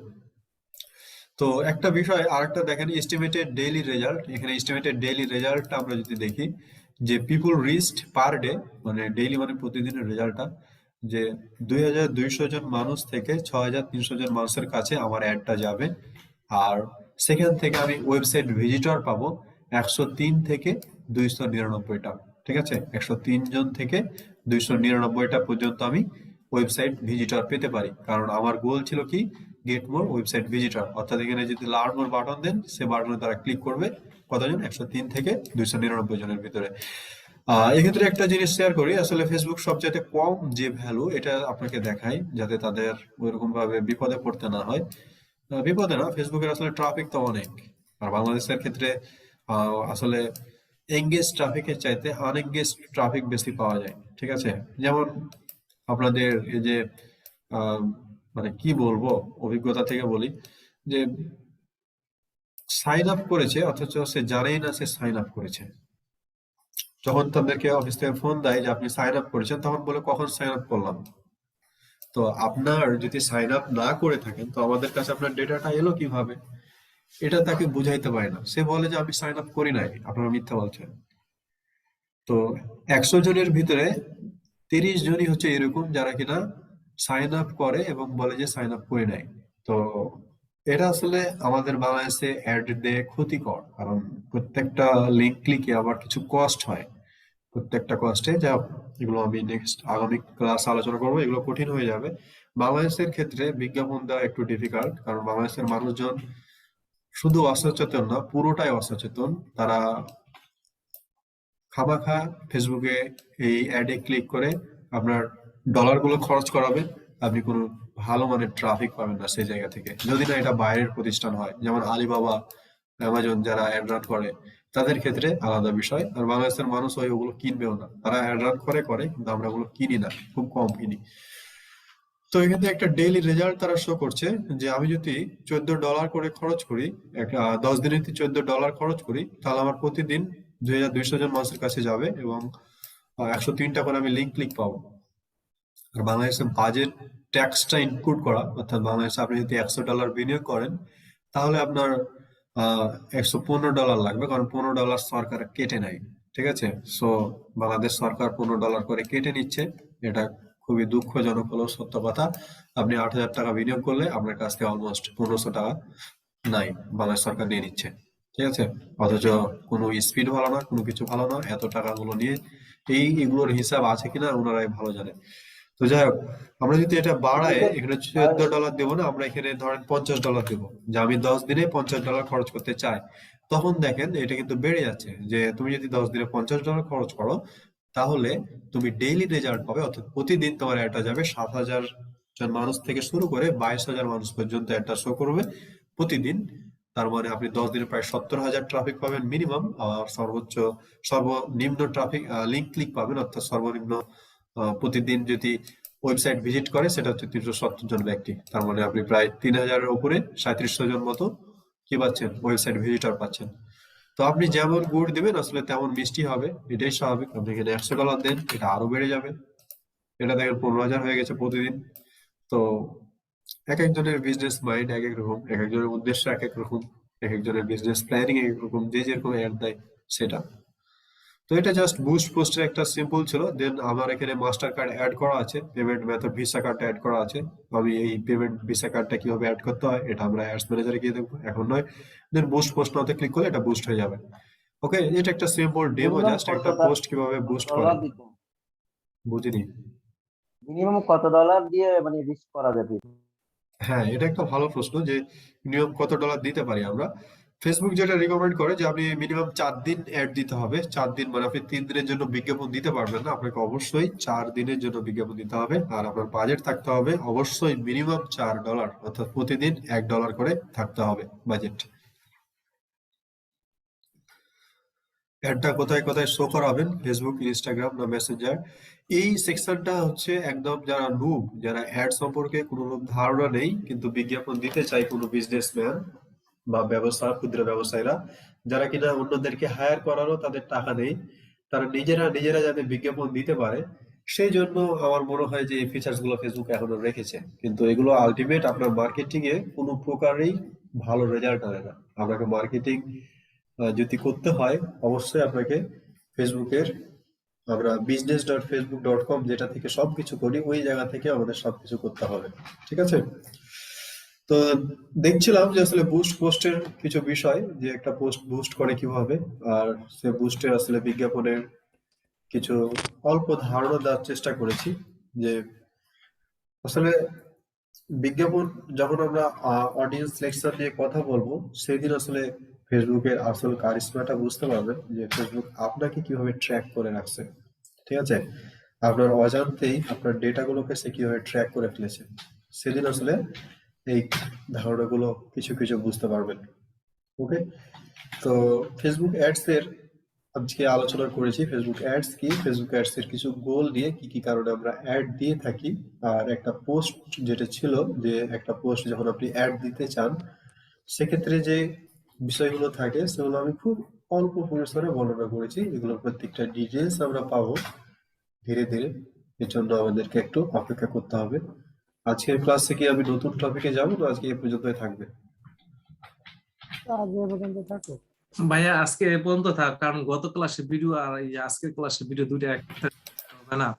তো একটা বিষয় আরেকটা দেখেন, এস্টিমেটেড ডেইলি রেজাল্ট। এখানে এস্টিমেটেড ডেইলি রেজাল্টটা আমরা যদি দেখি, যে পিপুল রিচড পার ডে, মানে ডেইলি মানে প্রতিদিনের রেজাল্টটা, যে 2200 জন মানুষ থেকে 6300 জন মানুষের কাছে আমার অ্যাডটা যাবে। আর সেখান থেকে আমি ওয়েবসাইট ভিজিটর পাবো 103 থেকে 299টা। ঠিক আছে, 103 জন থেকে 299টা পর্যন্ত আমি ওয়েবসাইট ভিজিটর পেতে পারি, কারণ আমার গোল ছিল কি গেট মোর ওয়েবসাইট ভিজিটর, অর্থাৎ এখানে যদি লার্ন মোর বাটন দেন, সে বাটনে তারা ক্লিক করবে কতজন, 103 থেকে 299 জনের ভিতরে। এক্ষেত্রে একটা জিনিস শেয়ার করি, আসলে ফেসবুক সবচেয়ে কম যে ভ্যালু এটা আপনাকে দেখাই, যাতে তাদের ওইরকম ভাবে বিপদে পড়তে না হয়। বিপদে না, ফেসবুকের আসলে ট্রাফিক তো অনেক, আর বাংলাদেশের ক্ষেত্রে আসলে এঙ্গেজ ট্রাফিকের চাইতে আনএঙ্গেজ ট্রাফিক বেশি পাওয়া যায়। ঠিক আছে, যেমন আপনাদের এই যে মানে কি বলবো, অভিজ্ঞতা থেকে বলি যে সাইন আপ করেছে অথচ সে জানেই না সে সাইন আপ করেছে। যখন তাদেরকে অফিস থেকে ফোন দেয় যে আপনি সাইন আপ করেছেন, তখন বলে কখন সাইন আপ করলাম। তো আপনার যদি সাইন আপ না করে থাকেন, তো আমাদের কাছে আপনার ডেটাটা এলো কিভাবে, এটা তাকে বুঝাইতে পারে না। সে বলে যে আমি সাইন আপ করি নাই, আপনারা মিথ্যা বলছেন। তো 100 জনের ভিতরে 30 জনই হচ্ছে এরকম যারা কিনা সাইন আপ করে এবং বলে যে সাইন আপ করি নাই। তো এটা আসলে আমাদের বাংলাদেশে অ্যাড দিয়ে ক্ষতিকর, কারণ প্রত্যেকটা লিঙ্ক ক্লিকে আবার কিছু কস্ট হয়, প্রত্যেকটা কস্টে যা, এগুলো আমি নেক্সট আগামী ক্লাস আলোচনা করবো, এগুলো কঠিন হয়ে যাবে। বাংলাদেশের ক্ষেত্রে বিজ্ঞাপন দেওয়া একটু ডিফিকাল্ট, কারণ বাংলাদেশের মানুষজন শুধু অসচেতন না, পুরোটাই অসচেতন। তারা খামাখা ফেসবুকে এই অ্যাডে ক্লিক করে আপনার ডলারগুলো খরচ করাবে, আপনি কোনো ভালো মানের ট্রাফিক পাবেন না সেই জায়গা থেকে, যদি না এটা বাইরের প্রতিষ্ঠান হয়, যেমন আলিবাবা, অ্যামাজন যারা অ্যাড রান করে, তাদের ক্ষেত্রে আলাদা বিষয়। আর বাংলাদেশের মানুষ ওগুলো কিনবেও না, তারা অ্যাড রান করে কিন্তু আমরা ওগুলো কিনি না, খুব কম কিনি। তো এখানে একটা ডেইলি রেজাল্ট তারা শো করছে যে আমি যদি $14 করে খরচ করি, 10 দিনে যদি $14 খরচ করি, তাহলে আমার প্রতিদিন 2200 জন মানুষের কাছে যাবে এবং 103টা করে আমি লিঙ্ক ক্লিক পাবো। আর বাংলাদেশের বাজেট ট্যাক্সটা ইনক্লুড করা, অর্থাৎ বাংলাদেশে আপনি যদি $100 বিনিয়োগ করেন, তাহলে আপনার $115 লাগবে, কারণ $15 সরকার কেটে নেয়। ঠিক আছে, সো বাংলাদেশ সরকার $15 করে কেটে নিচ্ছে, এটা খুবই দুঃখজনক হলেও সত্য কথা। আপনি 8,000 টাকা বিনিয়োগ করলে আপনার কাছ থেকে অলমোস্ট 1500 টাকা নাই বাংলাদেশ সরকার নিয়ে নিচ্ছে। ঠিক আছে, অথচ কোনো স্পিড ভালো না, কোনো কিছু ভালো না, এত টাকাগুলো নিয়ে এগুলোর হিসাব আছে কিনা ওনারাই ভালো জানে। তো যাই হোক, আমরা যদি এটা বাড়াই, এখানে $14 দেবো না, আমরা এখানে ধরেন $50 দেবো, যে আমি 10 দিনে $50 খরচ করতে চাই। তখন দেখেন এটা কিন্তু বেড়ে যাচ্ছে, যে তুমি যদি 10 দিনে $50 খরচ করো, তাহলে তুমি ডেইলি রেজাল্ট পাবে, অর্থাৎ প্রতিদিন তোমার এটা যাবে 7,000 জন মানুষ থেকে শুরু করে 22,000 মানুষ পর্যন্ত এটা শো করবে প্রতিদিন। তার মানে আপনি 10 দিনে প্রায় 70,000 ট্রাফিক পাবেন মিনিমাম, আর সর্বনিম্ন ট্রাফিক লিঙ্ক ক্লিক পাবেন, অর্থাৎ সর্বনিম্ন প্রতিদিন যদি ওয়েবসাইট ভিজিট করে সেটা হচ্ছে 370 জন ব্যক্তি। তার মানে আপনি প্রায় 3,000-এর উপরে 3700 জন মতো কি পাচ্ছেন, ওয়েবসাইট ভিজিটর পাচ্ছেন। তো আপনি যেমন গুড় দিবেন আসলে তেমন মিষ্টি হবে, এটাই স্বাভাবিক। আপনি এখানে $100 দেন, এটা আরো বেড়ে যাবে। এটা দেখেন 15,000 হয়ে গেছে প্রতিদিন। তো এক একজনের বিজনেস মাইন্ড এক এক রকম, এক একজনের উদ্দেশ্য এক এক রকম, এক একজনের বিজনেস প্ল্যানিং এক এক রকম, যে যেরকম অ্যাড দেয় সেটা। তো এটা জাস্ট বুস্ট পোস্টের একটা সিম্পল ছিল। দেন আমার এখানে মাস্টার কার্ড অ্যাড করা আছে, পেমেন্ট মেথড ভিসা কার্ডটা অ্যাড করা আছে। আমি এই পেমেন্ট ভিসা কার্ডটা কিভাবে অ্যাড করতে হয় এটা আমরা অ্যাডস ম্যানেজারে গিয়ে দেখবো, এখন নয়। দেন বুস্ট পোস্ট নাওতে ক্লিক করলে এটা বুস্ট হয়ে যাবে। ওকে, এটা একটা সিম্পল ডেমো, জাস্ট একটা পোস্ট কিভাবে বুস্ট করে। বুঝিনি। মিনিমাম কত ডলার দিয়ে মানে রিস্ক করা যাবে? হ্যাঁ, এটা একটা ভালো প্রশ্ন যে মিনিমাম কত ডলার দিতে পারি আমরা। ফেসবুক যেটা রিকমেন্ড করে যে আপনি মিনিমাম 4 দিন অ্যাড দিতে হবে। 4 দিন মানে আপনি 3 দিনের জন্য বিজ্ঞাপন দিতে পারবেন না, আপনাকে অবশ্যই 4 দিনের জন্য বিজ্ঞাপন দিতে হবে। আর আপনার বাজেট থাকতে হবে অবশ্যই মিনিমাম $4, অর্থাৎ প্রতিদিন $1 করে থাকতে হবে বাজেট। অ্যাডটা কোথায় কোথায় শো করাবেন, ফেসবুক, ইনস্টাগ্রাম না মেসেঞ্জার, এই সেকশনটা হচ্ছে একদম যারা নুব, যারা অ্যাড সম্পর্কে কোনো ধারণা নেই কিন্তু বিজ্ঞাপন দিতে চায়, কোনো বিজনেসম্যান বা ক্ষুদ্র ব্যবসায়ীরা, যারা কিনা অন্যদেরকে হায়ার করারও তাদের টাকা নেই, তারা নিজেরা যাতে বিজ্ঞাপন দিতে পারে, সেই জন্য আমার মনে হয় যে এই ফিচার্স গুলো ফেসবুক এখনো রেখেছে। কিন্তু এগুলো আলটিমেট আপনার মার্কেটিং এ কোনো প্রকারেই ভালো রেজাল্ট আনে না। আপনাকে মার্কেটিং যদি করতে হয় অবশ্যই আপনাকে ফেসবুকের, আমরা business.facebook.com যেটা থেকে সবকিছু করি, ওই জায়গা থেকে আমাদের সবকিছু করতে হবে। ঠিক আছে, তো দেখছিলাম যে আসলে বুস্ট পোস্টের কিছু বিষয়, যে একটা পোস্ট বুস্ট করে কিভাবে, আর সে বুস্টের আসলে বিজ্ঞাপনের কিছু অল্প ধারণা দেওয়ার চেষ্টা করেছি। যে আসলে বিজ্ঞাপন যখন আমরা অডিয়েন্স সিলেকশন নিয়ে কথা বলবো, সেদিন আসলে ফেসবুকের আসল কারিশমাটা বুঝতে পারবেন, যে ফেসবুক আপনাকে কিভাবে ট্র্যাক করে রাখছে। ঠিক আছে, আপনার অজান্তেই আপনার ডেটাগুলোকে সে কিভাবে ট্র্যাক করে ফেলেছে, সেদিন আসলে এই ধারণাগুলো কিছু কিছু বুঝতে পারবেন। ওকে, তো ফেসবুক অ্যাডস এর আজকে আলোচনা করেছি। ফেসবুক অ্যাডস কি, ফেসবুক অ্যাডস এর কিছু গোল নিয়ে, কি কি কারণে আমরা অ্যাড দিয়ে থাকি, আর একটা পোস্ট যেটা ছিল, যে একটা পোস্ট যখন আপনি অ্যাড দিতে চান সেক্ষেত্রে যে বিষয়গুলো থাকে সেগুলো আমি খুব অল্প পরিসরে বর্ণনা করেছি। এগুলোর প্রত্যেকটা ডিটেলস আমরা পাবো ধীরে ধীরে, এর জন্য আমাদেরকে একটু অপেক্ষা করতে হবে। আজকের ক্লাসে কি আমি নতুন টপিকে যাবো, না আজকে এই পর্যন্তই থাকবে? ভাইয়া আজকে এ পর্যন্ত থাক, কারণ গত ক্লাসে ভিডিও আর এই আজকের ক্লাসে ভিডিও দুটো এক হবে না।